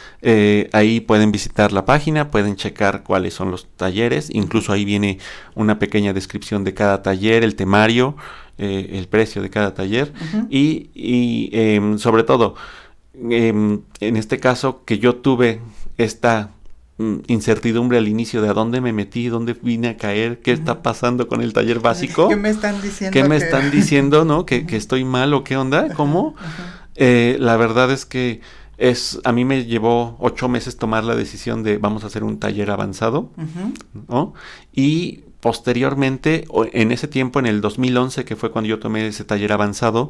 Speaker 2: ahí pueden visitar la página, pueden checar cuáles son los talleres, incluso ahí viene una pequeña descripción de cada taller, el temario, el precio de cada taller, y sobre todo, en este caso que yo tuve esta incertidumbre al inicio de a dónde me metí, dónde vine a caer, qué está pasando con el taller básico.
Speaker 1: ¿Qué me están diciendo?
Speaker 2: ¿Qué me están diciendo, no? ¿Que estoy mal o qué onda? ¿Cómo? La verdad es que a mí me llevó 8 meses tomar la decisión de vamos a hacer un taller avanzado, ¿no? Y posteriormente, en ese tiempo, en el 2011, que fue cuando yo tomé ese taller avanzado,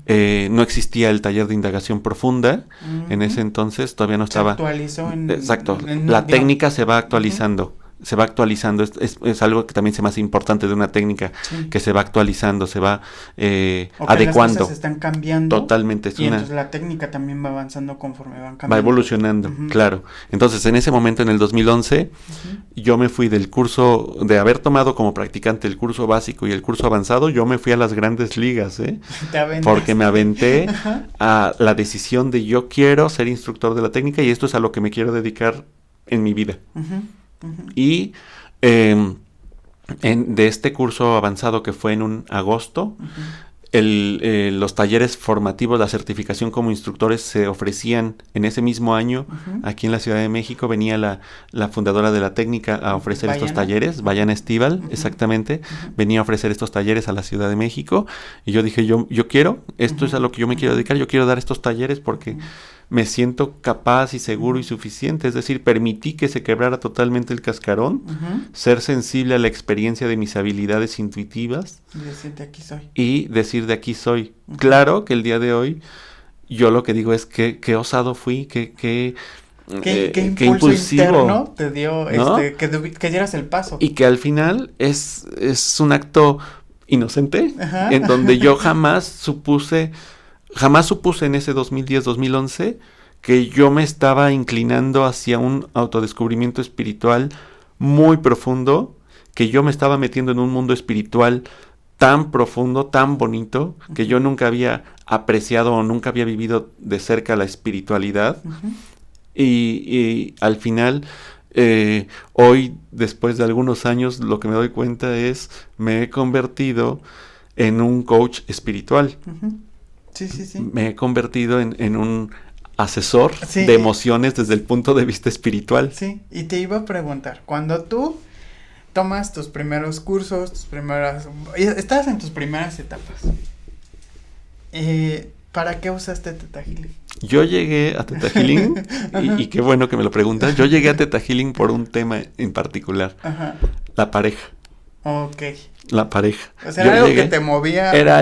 Speaker 2: no existía el taller de indagación profunda. En ese entonces todavía no estaba.
Speaker 1: Se actualizó
Speaker 2: exacto. La técnica se va actualizando. Se va actualizando, es algo que también se me hace importante de una técnica, que se va actualizando, se va adecuando.
Speaker 1: Las cosas están cambiando.
Speaker 2: Totalmente.
Speaker 1: Entonces la técnica también va avanzando conforme van cambiando.
Speaker 2: Va evolucionando, claro. Entonces en ese momento, en el 2011, yo me fui del curso, de haber tomado como practicante el curso básico y el curso avanzado, yo me fui a las grandes ligas, porque me aventé a la decisión de yo quiero ser instructor de la técnica y esto es a lo que me quiero dedicar en mi vida. Y de este curso avanzado que fue en un agosto, los talleres formativos, la certificación como instructores se ofrecían en ese mismo año. Aquí en la Ciudad de México venía la fundadora de la técnica a ofrecer estos talleres, Vayana Estival, exactamente, venía a ofrecer estos talleres a la Ciudad de México, y yo dije, yo quiero, esto es a lo que yo me quiero dedicar, yo quiero dar estos talleres porque me siento capaz y seguro y suficiente, es decir, permití que se quebrara totalmente el cascarón, ser sensible a la experiencia de mis habilidades intuitivas y decir de aquí soy. Claro que el día de hoy yo lo que digo es que osado fui, ¿Qué
Speaker 1: impulsivo interno te dio, ¿no? Que dieras el paso.
Speaker 2: Y que al final es un acto inocente, en donde yo jamás supuse en ese 2010-2011 que yo me estaba inclinando hacia un autodescubrimiento espiritual muy profundo, que yo me estaba metiendo en un mundo espiritual tan profundo, tan bonito, que yo nunca había apreciado o nunca había vivido de cerca la espiritualidad. Y al final, hoy, después de algunos años, lo que me doy cuenta es, me he convertido en un coach espiritual.
Speaker 1: Sí.
Speaker 2: Me he convertido en un asesor de emociones desde el punto de vista espiritual.
Speaker 1: Sí, y te iba a preguntar, cuando tú tomas tus primeros cursos, estás en tus primeras etapas, ¿para qué usaste Theta Healing?
Speaker 2: Yo llegué a Theta Healing, y qué bueno que me lo preguntas, yo llegué a Theta Healing por un tema en particular, la pareja.
Speaker 1: Ok.
Speaker 2: La pareja.
Speaker 1: O sea, era algo que te movía.
Speaker 2: Era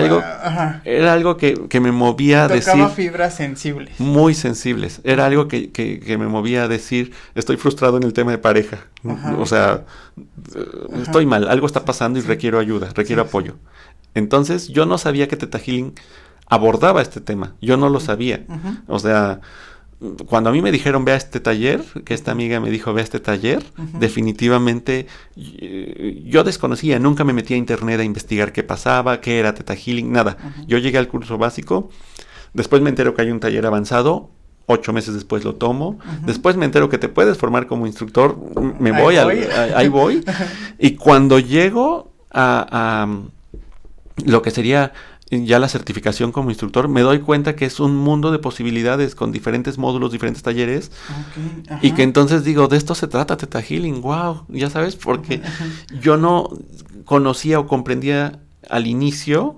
Speaker 2: algo que me movía a decir.
Speaker 1: Tocaba fibras sensibles.
Speaker 2: Muy sensibles. Era algo que me movía a decir, estoy frustrado en el tema de pareja. O sea, estoy mal, algo está pasando y requiero ayuda, requiero apoyo. Entonces, yo no sabía que Theta Healing abordaba este tema. Yo no lo sabía. O sea, cuando a mí me dijeron ve a este taller, que esta amiga me dijo ve a este taller, definitivamente yo desconocía, nunca me metí a internet a investigar qué pasaba, qué era Theta Healing, nada. Yo llegué al curso básico, después me entero que hay un taller avanzado, 8 meses después lo tomo, después me entero que te puedes formar como instructor, ahí voy, y cuando llego a lo que sería ya la certificación como instructor, me doy cuenta que es un mundo de posibilidades con diferentes módulos, diferentes talleres, y que entonces digo, de esto se trata Theta Healing, wow, ya sabes, porque yo no conocía o comprendía al inicio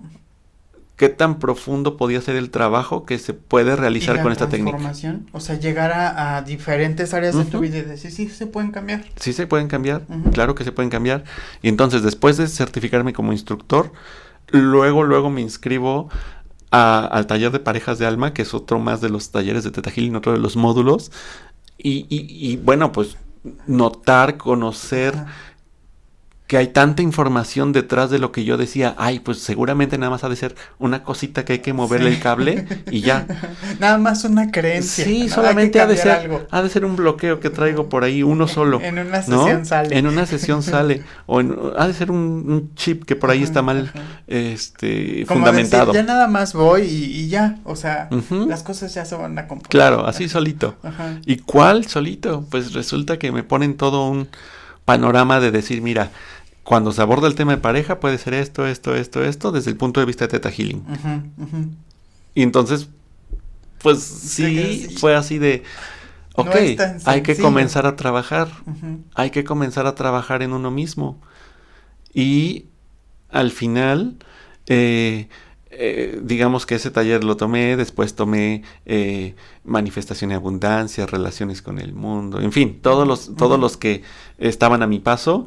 Speaker 2: qué tan profundo podía ser el trabajo que se puede realizar con esta técnica.
Speaker 1: O sea, llegar a diferentes áreas de tu vida y decir, sí, se pueden cambiar.
Speaker 2: Sí, se pueden cambiar, claro que se pueden cambiar, y entonces después de certificarme como instructor, luego me inscribo al taller de parejas de alma, que es otro más de los talleres de Theta Healing, otro de los módulos, y bueno, pues notar, conocer que hay tanta información detrás de lo que yo decía, pues seguramente nada más ha de ser una cosita que hay que moverle el cable y ya.
Speaker 1: Nada más una creencia.
Speaker 2: Sí, ¿no? Solamente ha de ser un bloqueo que traigo por ahí, uno solo.
Speaker 1: En una sesión sale.
Speaker 2: En una sesión sale. O ha de ser un chip que por ahí está mal fundamentado.
Speaker 1: Decir, ya nada más voy y ya, o sea, las cosas ya se van a componer.
Speaker 2: Claro, así solito. ¿Y cuál solito? Pues resulta que me ponen todo un panorama de decir, mira, cuando se aborda el tema de pareja puede ser esto, desde el punto de vista de Theta Healing. Y entonces, pues sí, fue así de, ok, hay que comenzar a trabajar, hay que comenzar a trabajar en uno mismo. Y al final, digamos que ese taller lo tomé, después tomé manifestación y abundancia, relaciones con el mundo, en fin, todos los que estaban a mi paso,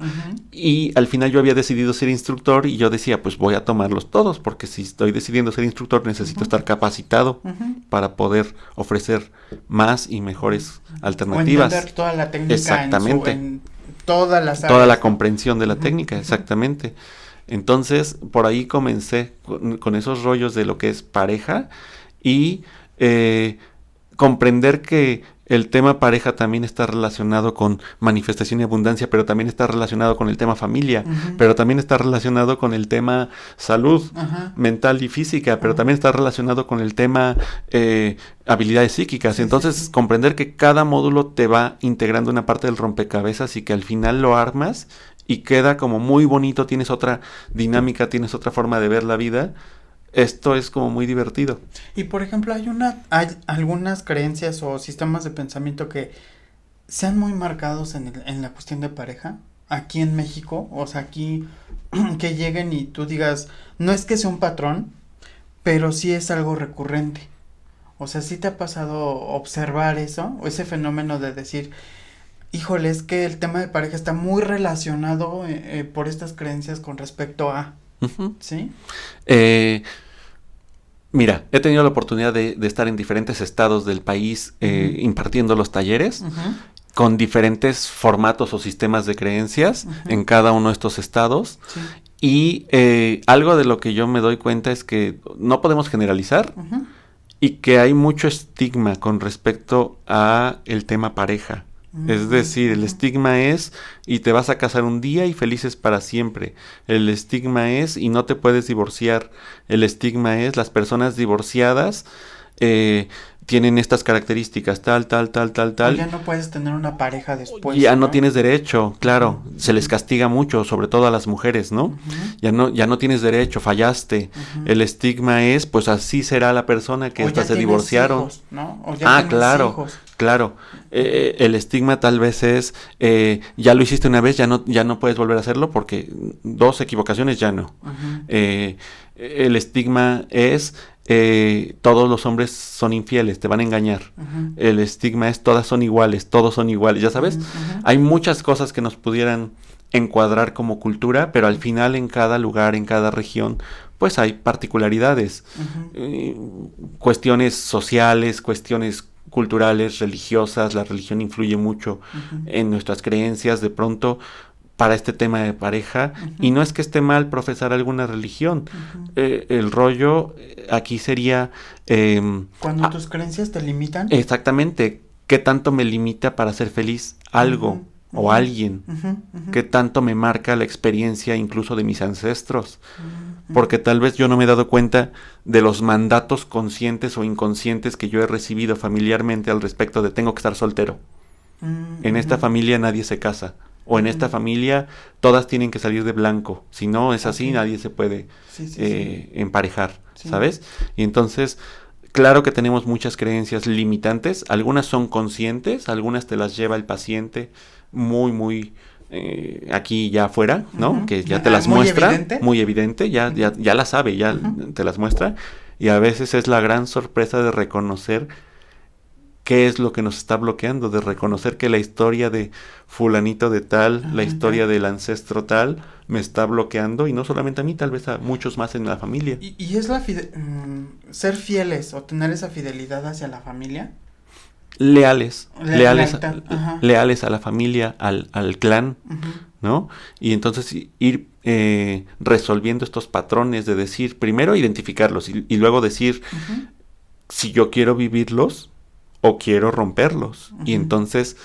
Speaker 2: y al final yo había decidido ser instructor y yo decía, pues voy a tomarlos todos, porque si estoy decidiendo ser instructor necesito estar capacitado para poder ofrecer más y mejores alternativas.
Speaker 1: O entender toda la técnica.
Speaker 2: Exactamente.
Speaker 1: En todas las áreas.
Speaker 2: Toda la comprensión de la técnica, exactamente. Entonces, por ahí comencé con esos rollos de lo que es pareja y comprender que el tema pareja también está relacionado con manifestación y abundancia, pero también está relacionado con el tema familia, pero también está relacionado con el tema salud mental y física, pero también está relacionado con el tema habilidades psíquicas. Entonces, comprender que cada módulo te va integrando una parte del rompecabezas y que al final lo armas y queda como muy bonito, tienes otra dinámica, tienes otra forma de ver la vida, esto es como muy divertido.
Speaker 1: Y por ejemplo, hay algunas creencias o sistemas de pensamiento que sean muy marcados en la cuestión de pareja, aquí en México, o sea, aquí que lleguen y tú digas, no es que sea un patrón, pero sí es algo recurrente. O sea, ¿sí te ha pasado observar eso, o ese fenómeno de decir, híjole, es que el tema de pareja está muy relacionado por estas creencias con respecto a,
Speaker 2: Ujú.
Speaker 1: ¿sí?
Speaker 2: Mira, he tenido la oportunidad de estar en diferentes estados del país impartiendo los talleres
Speaker 1: Uh-huh.
Speaker 2: con diferentes formatos o sistemas de creencias
Speaker 1: Ujú.
Speaker 2: en cada uno de estos estados.
Speaker 1: Sí.
Speaker 2: Y algo de lo que yo me doy cuenta es que no podemos generalizar
Speaker 1: Uh-huh.
Speaker 2: y que hay mucho estigma con respecto a el tema pareja. Es decir, el estigma es y te vas a casar un día y felices para siempre. El estigma es y no te puedes divorciar. El estigma es las personas divorciadas tienen estas características, tal.
Speaker 1: O ya no puedes tener una pareja después.
Speaker 2: Ya no tienes derecho, claro, se les castiga mucho, sobre todo a las mujeres, ¿no?
Speaker 1: Uh-huh.
Speaker 2: Ya no tienes derecho, fallaste.
Speaker 1: Uh-huh.
Speaker 2: El estigma es, pues así será la persona que
Speaker 1: O
Speaker 2: hasta
Speaker 1: ya
Speaker 2: se
Speaker 1: tienes
Speaker 2: divorciaron.
Speaker 1: hijos, ¿no? O ya tienes
Speaker 2: Claro,
Speaker 1: hijos.
Speaker 2: claro. El estigma tal vez es, ya lo hiciste una vez, ya no puedes volver a hacerlo porque 2 equivocaciones ya no.
Speaker 1: Uh-huh.
Speaker 2: El estigma es, todos los hombres son infieles, te van a engañar.
Speaker 1: Uh-huh.
Speaker 2: El estigma es, todas son iguales, todos son iguales, ya sabes.
Speaker 1: Uh-huh.
Speaker 2: Hay muchas cosas que nos pudieran encuadrar como cultura, pero al final en cada lugar, en cada región, pues hay particularidades.
Speaker 1: Uh-huh.
Speaker 2: Cuestiones sociales, cuestiones culturales, religiosas. La religión influye mucho
Speaker 1: Uh-huh.
Speaker 2: en nuestras creencias de pronto para este tema de pareja.
Speaker 1: Uh-huh.
Speaker 2: Y no es que esté mal profesar alguna religión.
Speaker 1: Uh-huh.
Speaker 2: El rollo aquí sería...
Speaker 1: Cuando tus creencias te limitan.
Speaker 2: Exactamente. ¿Qué tanto me limita para ser feliz algo
Speaker 1: Uh-huh.
Speaker 2: o alguien?
Speaker 1: Uh-huh. Uh-huh.
Speaker 2: ¿Qué tanto me marca la experiencia incluso de mis ancestros?
Speaker 1: Uh-huh.
Speaker 2: Porque tal vez yo no me he dado cuenta de los mandatos conscientes o inconscientes que yo he recibido familiarmente al respecto de tengo que estar soltero.
Speaker 1: Uh-huh.
Speaker 2: En esta familia nadie se casa. O en esta familia todas tienen que salir de blanco. Si no es así,
Speaker 1: Ok.
Speaker 2: nadie se puede
Speaker 1: Sí.
Speaker 2: emparejar,
Speaker 1: Sí.
Speaker 2: ¿sabes? Y entonces, claro que tenemos muchas creencias limitantes. Algunas son conscientes, algunas te las lleva el paciente muy aquí ya afuera, ¿no?
Speaker 1: Ujú.
Speaker 2: Que ya te las
Speaker 1: Muy
Speaker 2: muestra,
Speaker 1: evidente.
Speaker 2: muy evidente, ya la sabe, ya
Speaker 1: Ujú.
Speaker 2: te las muestra. Y a veces es la gran sorpresa de reconocer qué es lo que nos está bloqueando, de reconocer que la historia de fulanito de tal,
Speaker 1: Ajá,
Speaker 2: la historia
Speaker 1: ya.
Speaker 2: del ancestro tal, me está bloqueando, y no solamente a mí, tal vez a muchos más en la familia.
Speaker 1: Y es ser fieles o tener esa fidelidad hacia la familia.
Speaker 2: Leales
Speaker 1: Lealtad, ajá.
Speaker 2: leales a la familia, al clan,
Speaker 1: Ujú.
Speaker 2: ¿no? Y entonces ir resolviendo estos patrones de decir, primero identificarlos y luego decir
Speaker 1: Ujú.
Speaker 2: si yo quiero vivirlos o quiero romperlos.
Speaker 1: Ujú.
Speaker 2: Y entonces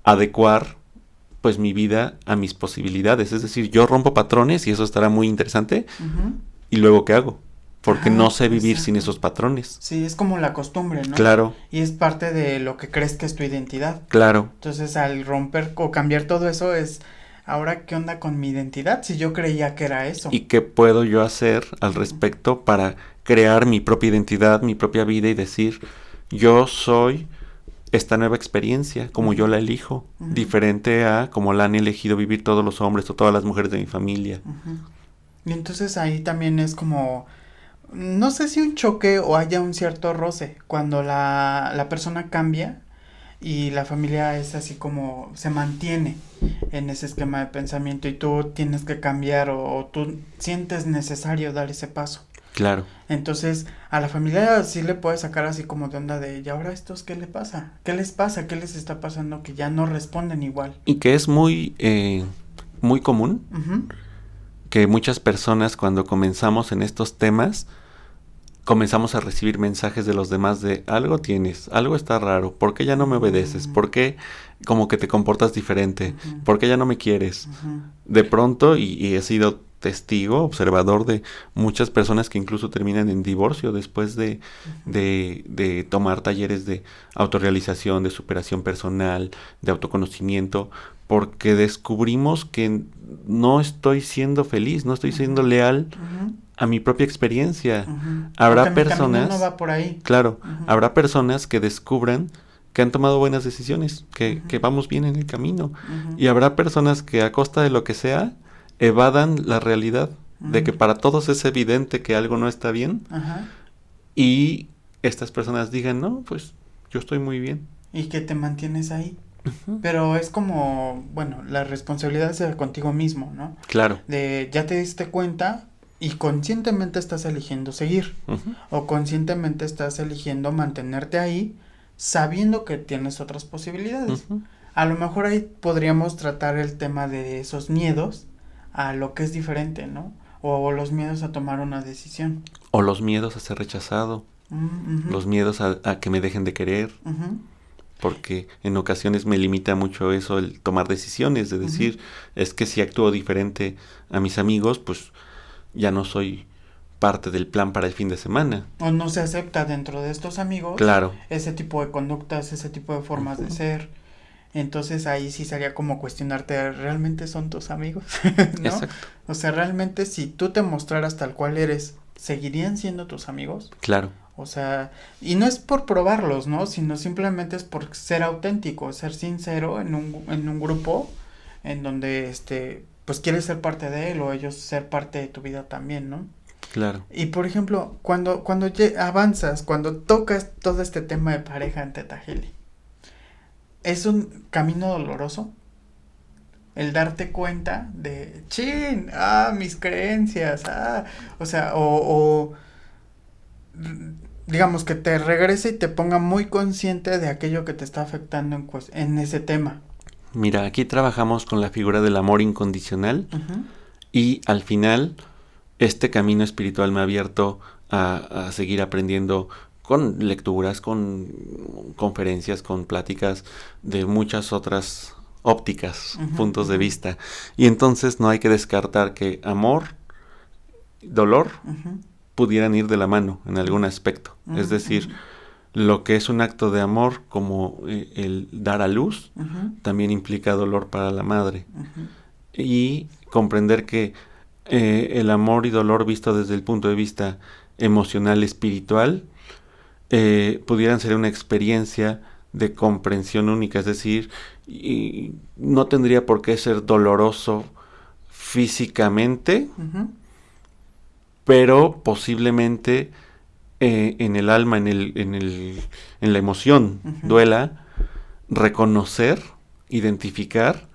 Speaker 2: adecuar pues mi vida a mis posibilidades. Es decir, yo rompo patrones y eso estará muy interesante.
Speaker 1: Ujú.
Speaker 2: ¿Y luego qué hago? Porque
Speaker 1: Ajá,
Speaker 2: no sé vivir sin
Speaker 1: exacto.
Speaker 2: esos patrones.
Speaker 1: Sí, es como la costumbre, ¿no?
Speaker 2: Claro,
Speaker 1: Y es parte de lo que crees que es tu identidad.
Speaker 2: claro.
Speaker 1: Entonces, al romper o cambiar todo eso es, ahora, ¿qué onda con mi identidad? Si yo creía que era eso.
Speaker 2: ¿Y qué puedo yo hacer al respecto para crear mi propia identidad, mi propia vida y decir, yo soy esta nueva experiencia como yo la elijo,
Speaker 1: Ujú.
Speaker 2: diferente a como la han elegido vivir todos los hombres o todas las mujeres de mi familia?
Speaker 1: Ujú. Y entonces ahí también es como, no sé si un choque o haya un cierto roce cuando la persona cambia y la familia es así como se mantiene en ese esquema de pensamiento y tú tienes que cambiar o tú sientes necesario dar ese paso.
Speaker 2: Claro.
Speaker 1: Entonces a la familia sí le puedes sacar así como de onda de, ¿y ahora estos qué le pasa? ¿Qué les pasa? ¿Qué les está pasando? Que ya no responden igual.
Speaker 2: Y que es muy común
Speaker 1: Ujú.
Speaker 2: que muchas personas cuando comenzamos en estos temas comenzamos a recibir mensajes de los demás de algo tienes, algo está raro, ¿por qué ya no me obedeces? ¿Por qué como que te comportas diferente?
Speaker 1: Ujú.
Speaker 2: ¿Por qué ya no me quieres?
Speaker 1: Ujú.
Speaker 2: De pronto, y he sido testigo, observador de muchas personas que incluso terminan en divorcio después de tomar talleres de autorrealización, de superación personal, de autoconocimiento, porque descubrimos que no estoy siendo feliz, no estoy siendo leal
Speaker 1: Ujú.
Speaker 2: a mi propia experiencia.
Speaker 1: Uh-huh.
Speaker 2: Habrá
Speaker 1: Porque mi
Speaker 2: personas...
Speaker 1: camino no va por ahí.
Speaker 2: Claro,
Speaker 1: Uh-huh.
Speaker 2: habrá personas que descubran que han tomado buenas decisiones, que,
Speaker 1: Uh-huh.
Speaker 2: que vamos bien en el camino.
Speaker 1: Uh-huh.
Speaker 2: Y habrá personas que a costa de lo que sea, evadan la realidad de que para todos es evidente que algo no está bien.
Speaker 1: Uh-huh.
Speaker 2: Y estas personas digan, no, pues yo estoy muy bien.
Speaker 1: Y que te mantienes ahí.
Speaker 2: Uh-huh.
Speaker 1: Pero es como, bueno, la responsabilidad es contigo mismo, ¿no?
Speaker 2: Claro.
Speaker 1: De ya te diste cuenta y conscientemente estás eligiendo seguir.
Speaker 2: Uh-huh.
Speaker 1: O conscientemente estás eligiendo mantenerte ahí sabiendo que tienes otras posibilidades.
Speaker 2: Uh-huh.
Speaker 1: A lo mejor ahí podríamos tratar el tema de esos miedos a lo que es diferente, ¿no? O los miedos a tomar una decisión.
Speaker 2: O los miedos a ser rechazado.
Speaker 1: Uh-huh.
Speaker 2: Los miedos a que me dejen de querer.
Speaker 1: Uh-huh.
Speaker 2: Porque en ocasiones me limita mucho eso, el tomar decisiones, de decir, es que si actúo diferente a mis amigos, pues ya no soy parte del plan para el fin de semana.
Speaker 1: O no se acepta dentro de estos amigos.
Speaker 2: Claro.
Speaker 1: Ese tipo de conductas, ese tipo de formas de ser. Entonces ahí sí sería como cuestionarte, ¿realmente son tus amigos? ¿No?
Speaker 2: Exacto.
Speaker 1: O sea, realmente si tú te mostraras tal cual eres, ¿seguirían siendo tus amigos?
Speaker 2: Claro.
Speaker 1: O sea, y no es por probarlos, ¿no? Sino simplemente es por ser auténtico, ser sincero en un grupo en donde, pues quieres ser parte de él o ellos ser parte de tu vida también, ¿no?
Speaker 2: Claro.
Speaker 1: Y por ejemplo, cuando avanzas, cuando tocas todo este tema de pareja en Teta Healing, ¿es un camino doloroso? El darte cuenta de, chin, mis creencias, o sea, digamos que te regrese y te ponga muy consciente de aquello que te está afectando en ese tema.
Speaker 2: Mira, aquí trabajamos con la figura del amor incondicional
Speaker 1: Uh-huh.
Speaker 2: y al final este camino espiritual me ha abierto a seguir aprendiendo con lecturas, con conferencias, con pláticas de muchas otras ópticas,
Speaker 1: Uh-huh,
Speaker 2: puntos de
Speaker 1: uh-huh.
Speaker 2: vista. Y entonces no hay que descartar que amor, dolor,
Speaker 1: Uh-huh.
Speaker 2: pudieran ir de la mano en algún aspecto.
Speaker 1: Uh-huh.
Speaker 2: Es decir, lo que es un acto de amor como el dar a luz,
Speaker 1: Uh-huh.
Speaker 2: también implica dolor para la madre.
Speaker 1: Uh-huh.
Speaker 2: Y comprender que el amor y dolor visto desde el punto de vista emocional, espiritual, pudieran ser una experiencia de comprensión única, es decir, y no tendría por qué ser doloroso físicamente,
Speaker 1: Uh-huh.
Speaker 2: pero posiblemente en el alma, en la emoción,
Speaker 1: Uh-huh.
Speaker 2: duela reconocer, identificar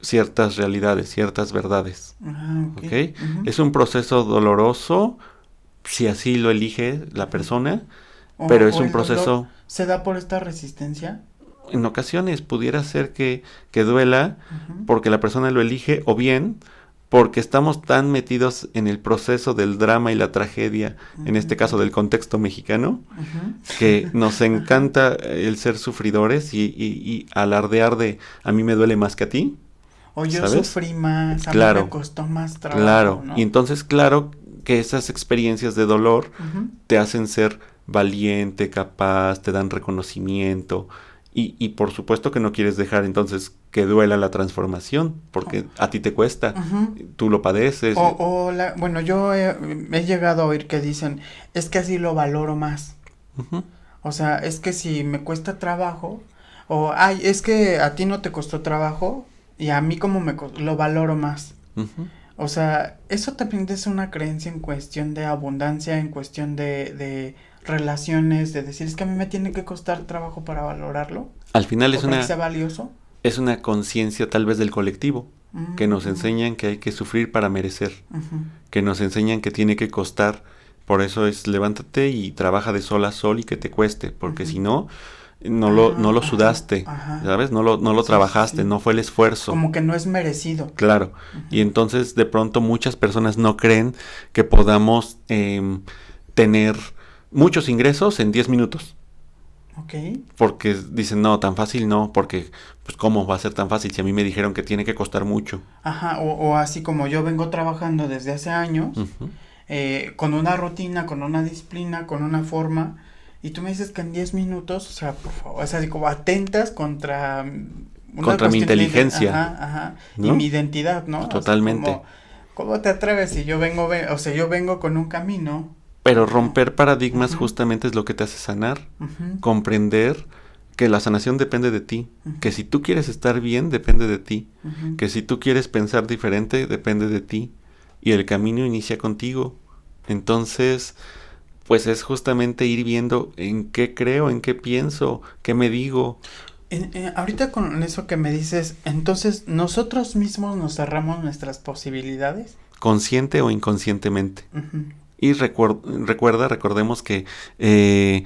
Speaker 2: ciertas realidades, ciertas verdades.
Speaker 1: Ok.
Speaker 2: ¿Okay?
Speaker 1: Uh-huh.
Speaker 2: Es un proceso doloroso, si así lo elige la persona,
Speaker 1: O-
Speaker 2: pero es
Speaker 1: o
Speaker 2: un
Speaker 1: el
Speaker 2: proceso...
Speaker 1: dolor ¿se da por esta resistencia?
Speaker 2: En ocasiones pudiera ser que duela
Speaker 1: Uh-huh.
Speaker 2: porque la persona lo elige, o bien porque estamos tan metidos en el proceso del drama y la tragedia, en este caso del contexto mexicano,
Speaker 1: Uh-huh.
Speaker 2: que nos encanta el ser sufridores y alardear de a mí me duele más que a ti.
Speaker 1: O yo
Speaker 2: ¿sabes?
Speaker 1: sufrí más, a
Speaker 2: Claro.
Speaker 1: mí me costó más trabajo,
Speaker 2: Claro,
Speaker 1: ¿no?
Speaker 2: y entonces claro que esas experiencias de dolor
Speaker 1: Uh-huh.
Speaker 2: te hacen ser valiente, capaz, te dan reconocimiento y por supuesto que no quieres dejar entonces que duela la transformación porque a ti te cuesta,
Speaker 1: Uh-huh.
Speaker 2: tú lo padeces.
Speaker 1: Bueno, yo he llegado a oír que dicen, es que así lo valoro más.
Speaker 2: Uh-huh.
Speaker 1: O sea, es que si me cuesta trabajo, o, es que a ti no te costó trabajo y a mí como lo valoro más.
Speaker 2: Uh-huh.
Speaker 1: O sea, eso también es una creencia en cuestión de abundancia, en cuestión de relaciones, de decir, es que a mí me tiene que costar trabajo para valorarlo.
Speaker 2: Al final
Speaker 1: o para que sea valioso.
Speaker 2: Es una conciencia tal vez del colectivo,
Speaker 1: Uh-huh.
Speaker 2: que nos enseñan que hay que sufrir para merecer,
Speaker 1: Uh-huh.
Speaker 2: que nos enseñan que tiene que costar, por eso es levántate y trabaja de sol a sol y que te cueste, porque
Speaker 1: Uh-huh.
Speaker 2: si no, no lo sudaste,
Speaker 1: ajá.
Speaker 2: ¿sabes? No lo
Speaker 1: Sí,
Speaker 2: trabajaste,
Speaker 1: sí.
Speaker 2: no fue el esfuerzo.
Speaker 1: Como que no es merecido.
Speaker 2: Claro,
Speaker 1: Uh-huh.
Speaker 2: y entonces de pronto muchas personas no creen que podamos tener muchos ingresos en 10 minutos.
Speaker 1: Ok.
Speaker 2: Porque dicen, no, tan fácil no, porque pues cómo va a ser tan fácil si a mí me dijeron que tiene que costar mucho.
Speaker 1: Ajá, o así como yo vengo trabajando desde hace años,
Speaker 2: Uh-huh.
Speaker 1: Con una rutina, con una disciplina, con una forma, y tú me dices que en 10 minutos, o sea, por favor, o sea, como atentas contra
Speaker 2: Contra mi inteligencia.
Speaker 1: Ajá,
Speaker 2: ¿no?
Speaker 1: y mi identidad, ¿no?
Speaker 2: Totalmente.
Speaker 1: O sea, ¿Cómo te atreves si yo vengo, o sea, yo vengo con un camino?
Speaker 2: Pero romper paradigmas
Speaker 1: Ujú.
Speaker 2: justamente es lo que te hace sanar,
Speaker 1: Ujú,
Speaker 2: comprender que la sanación depende de ti, que
Speaker 1: ujú,
Speaker 2: si tú quieres estar bien, depende de ti,
Speaker 1: ujú.
Speaker 2: que si tú quieres pensar diferente, depende de ti, y el camino inicia contigo. Entonces, pues es justamente ir viendo en qué creo, en qué pienso, qué me digo.
Speaker 1: Ahorita con eso que me dices, entonces nosotros mismos nos cerramos nuestras posibilidades.
Speaker 2: Consciente o inconscientemente.
Speaker 1: Ujú,
Speaker 2: Y recordemos que eh,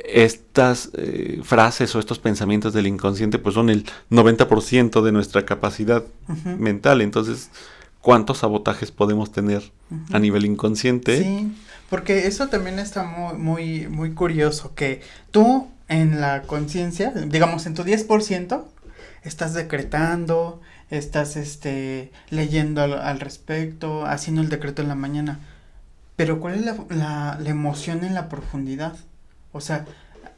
Speaker 2: estas frases o estos pensamientos del inconsciente pues son el 90% de nuestra capacidad
Speaker 1: ujú,
Speaker 2: mental. Entonces, ¿cuántos sabotajes podemos tener a
Speaker 1: ujú.
Speaker 2: nivel inconsciente?
Speaker 1: Sí, porque eso también está muy curioso, que tú en la conciencia, digamos en tu 10%, estás decretando, estás leyendo al respecto, haciendo el decreto en la mañana, pero ¿cuál es la emoción en la profundidad? O sea,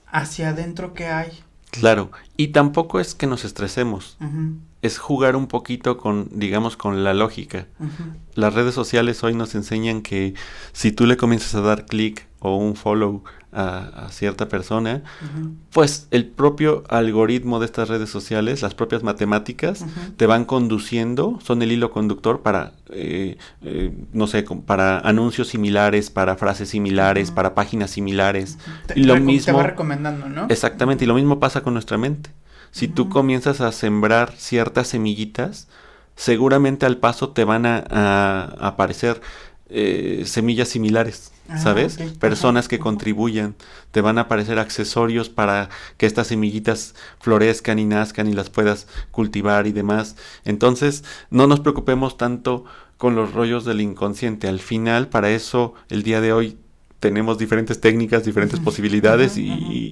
Speaker 1: hacia adentro, ¿qué hay?
Speaker 2: Claro, y tampoco es que nos estresemos,
Speaker 1: Ujú,
Speaker 2: es jugar un poquito con, digamos, con la lógica.
Speaker 1: ujú,
Speaker 2: Las redes sociales hoy nos enseñan que si tú le comienzas a dar clic o un follow a cierta persona,
Speaker 1: ujú,
Speaker 2: pues el propio algoritmo de estas redes sociales, las propias matemáticas,
Speaker 1: ujú.
Speaker 2: te van conduciendo, son el hilo conductor para, no sé, para anuncios similares, para frases similares,
Speaker 1: Ujú,
Speaker 2: para páginas similares.
Speaker 1: ujú.
Speaker 2: Y lo
Speaker 1: Te va
Speaker 2: mismo,
Speaker 1: recomendando, ¿no?
Speaker 2: exactamente, y
Speaker 1: Ujú,
Speaker 2: lo mismo pasa con nuestra mente. Si tú
Speaker 1: ujú.
Speaker 2: comienzas a sembrar ciertas semillitas, seguramente al paso te van a aparecer semillas similares,
Speaker 1: Ah,
Speaker 2: ¿sabes?
Speaker 1: ok, ajá,
Speaker 2: Personas que
Speaker 1: ujú,
Speaker 2: contribuyan, te van a aparecer accesorios para que estas semillitas florezcan y nazcan y las puedas cultivar y demás. Entonces, no nos preocupemos tanto con los rollos del inconsciente. Al final, para eso, el día de hoy tenemos diferentes técnicas, diferentes
Speaker 1: ujú, ujú,
Speaker 2: posibilidades
Speaker 1: ujú,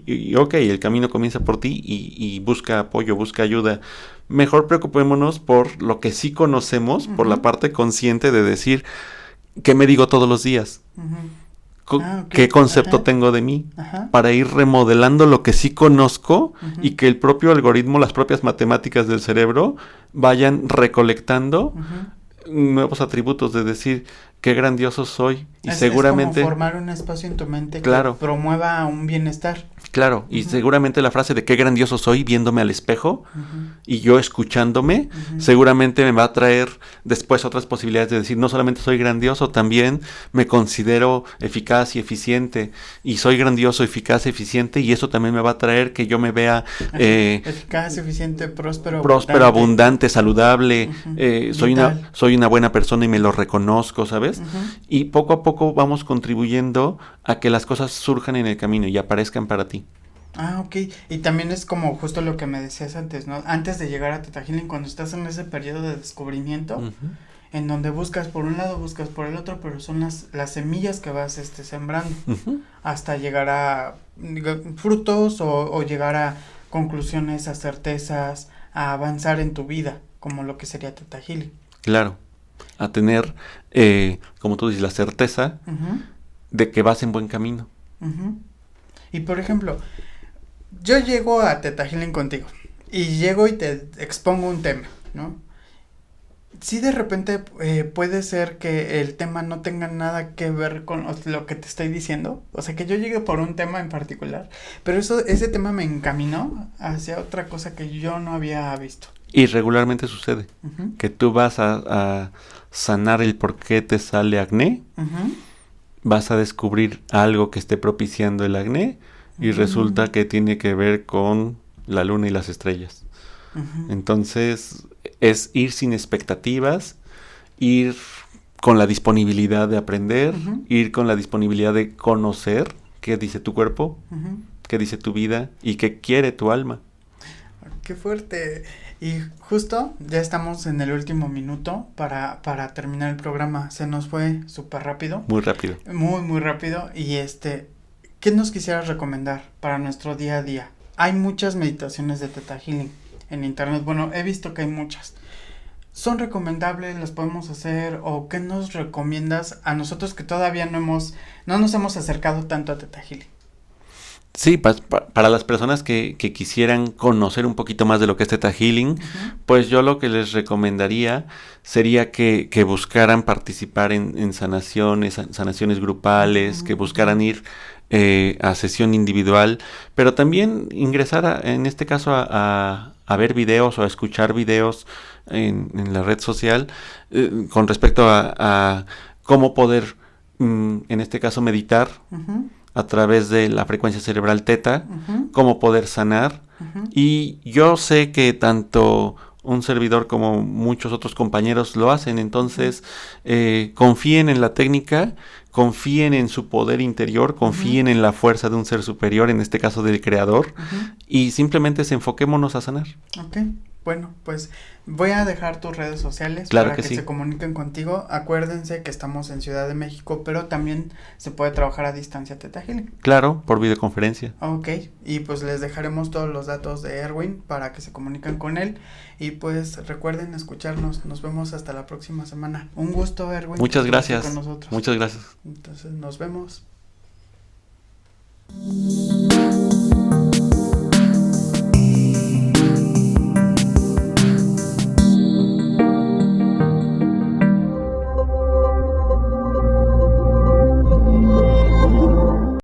Speaker 2: y ok, el camino comienza por ti y busca apoyo, busca ayuda. Mejor preocupémonos por lo que sí conocemos, por
Speaker 1: ujú,
Speaker 2: la parte consciente de decir qué me digo todos los días,
Speaker 1: ujú. Ah, ok,
Speaker 2: qué concepto
Speaker 1: ajá,
Speaker 2: tengo de mí,
Speaker 1: ajá,
Speaker 2: para ir remodelando lo que sí conozco y
Speaker 1: ujú,
Speaker 2: que el propio algoritmo, las propias matemáticas del cerebro vayan recolectando
Speaker 1: ujú.
Speaker 2: nuevos atributos de decir qué grandioso soy y
Speaker 1: Es como
Speaker 2: seguramente,
Speaker 1: formar un espacio en tu mente que
Speaker 2: claro,
Speaker 1: promueva un bienestar.
Speaker 2: claro, y
Speaker 1: Ujú,
Speaker 2: seguramente la frase de qué grandioso soy viéndome al espejo
Speaker 1: ujú,
Speaker 2: y yo escuchándome,
Speaker 1: ujú.
Speaker 2: seguramente me va a traer después otras posibilidades de decir, no solamente soy grandioso, también me considero eficaz y eficiente, y soy grandioso, eficaz, eficiente, y eso también me va a traer que yo me vea
Speaker 1: Eficaz, eficiente, próspero,
Speaker 2: próspero,
Speaker 1: abundante,
Speaker 2: abundante, saludable,
Speaker 1: ujú,
Speaker 2: soy
Speaker 1: vital.
Speaker 2: soy una buena persona y me lo reconozco, ¿sabes?
Speaker 1: Ujú.
Speaker 2: Y poco a poco vamos contribuyendo a que las cosas surjan en el camino y aparezcan para ti.
Speaker 1: Ah, ok. Y también es como justo lo que me decías antes, ¿no? Antes de llegar a Teta Healing, cuando estás en ese periodo de descubrimiento,
Speaker 2: Ujú.
Speaker 1: en donde buscas por un lado, buscas por el otro, pero son las semillas que vas sembrando
Speaker 2: Ujú.
Speaker 1: hasta llegar a frutos o llegar a conclusiones, a certezas, a avanzar en tu vida, como lo que sería Teta Healing.
Speaker 2: Claro, a tener, como tú dices, la certeza
Speaker 1: Ujú,
Speaker 2: de que vas en buen camino.
Speaker 1: ujú. Y por ejemplo, yo llego a Teta Healing contigo y llego y te expongo un tema, ¿no? Sí, de repente puede ser que el tema no tenga nada que ver con lo que te estoy diciendo. O sea, que yo llegue por un tema en particular, pero ese tema me encaminó hacia otra cosa que yo no había visto.
Speaker 2: Y regularmente sucede
Speaker 1: Ujú,
Speaker 2: que tú vas a sanar el por qué te sale acné,
Speaker 1: ujú,
Speaker 2: vas a descubrir algo que esté propiciando el acné y resulta
Speaker 1: mm,
Speaker 2: que tiene que ver con la luna y las estrellas.
Speaker 1: ujú,
Speaker 2: Entonces es ir sin expectativas, ir con la disponibilidad de aprender,
Speaker 1: ujú,
Speaker 2: ir con la disponibilidad de conocer qué dice tu cuerpo,
Speaker 1: ujú.
Speaker 2: qué dice tu vida y qué quiere tu alma.
Speaker 1: Qué fuerte. Y justo ya estamos en el último minuto para terminar el programa. Se nos fue súper rápido.
Speaker 2: Muy rápido.
Speaker 1: Muy rápido. Y ¿qué nos quisieras recomendar para nuestro día a día? Hay muchas meditaciones de Theta Healing en internet. Bueno, he visto que hay muchas. ¿Son recomendables? ¿Las podemos hacer? ¿O qué nos recomiendas a nosotros que todavía no nos hemos acercado tanto a Theta Healing?
Speaker 2: Sí, para las personas que quisieran conocer un poquito más de lo que es Theta Healing, pues yo lo que les recomendaría sería que buscaran participar en sanaciones grupales, que buscaran ir a sesión individual, pero también ingresar en este caso a ver videos o a escuchar videos en la red social con respecto a cómo poder, en este caso, meditar a través de la frecuencia cerebral teta, cómo poder sanar. Y yo sé que tanto un servidor como muchos otros compañeros lo hacen, entonces confíen en la técnica, confíen en su poder interior, confíen en la fuerza de un ser superior, en este caso del creador, y simplemente enfoquémonos a sanar.
Speaker 1: Ok, bueno, pues voy a dejar tus redes sociales
Speaker 2: Claro
Speaker 1: para
Speaker 2: que
Speaker 1: que
Speaker 2: sí.
Speaker 1: se comuniquen contigo. Acuérdense que estamos en Ciudad de México, pero también se puede trabajar a distancia Theta Healing.
Speaker 2: Claro, por videoconferencia.
Speaker 1: Ok, y pues les dejaremos todos los datos de Erwin para que se comuniquen con él. Y pues recuerden escucharnos. Nos vemos hasta la próxima semana. Un gusto, Erwin.
Speaker 2: Muchas gracias.
Speaker 1: Con nosotros.
Speaker 2: Muchas gracias.
Speaker 1: Entonces nos vemos.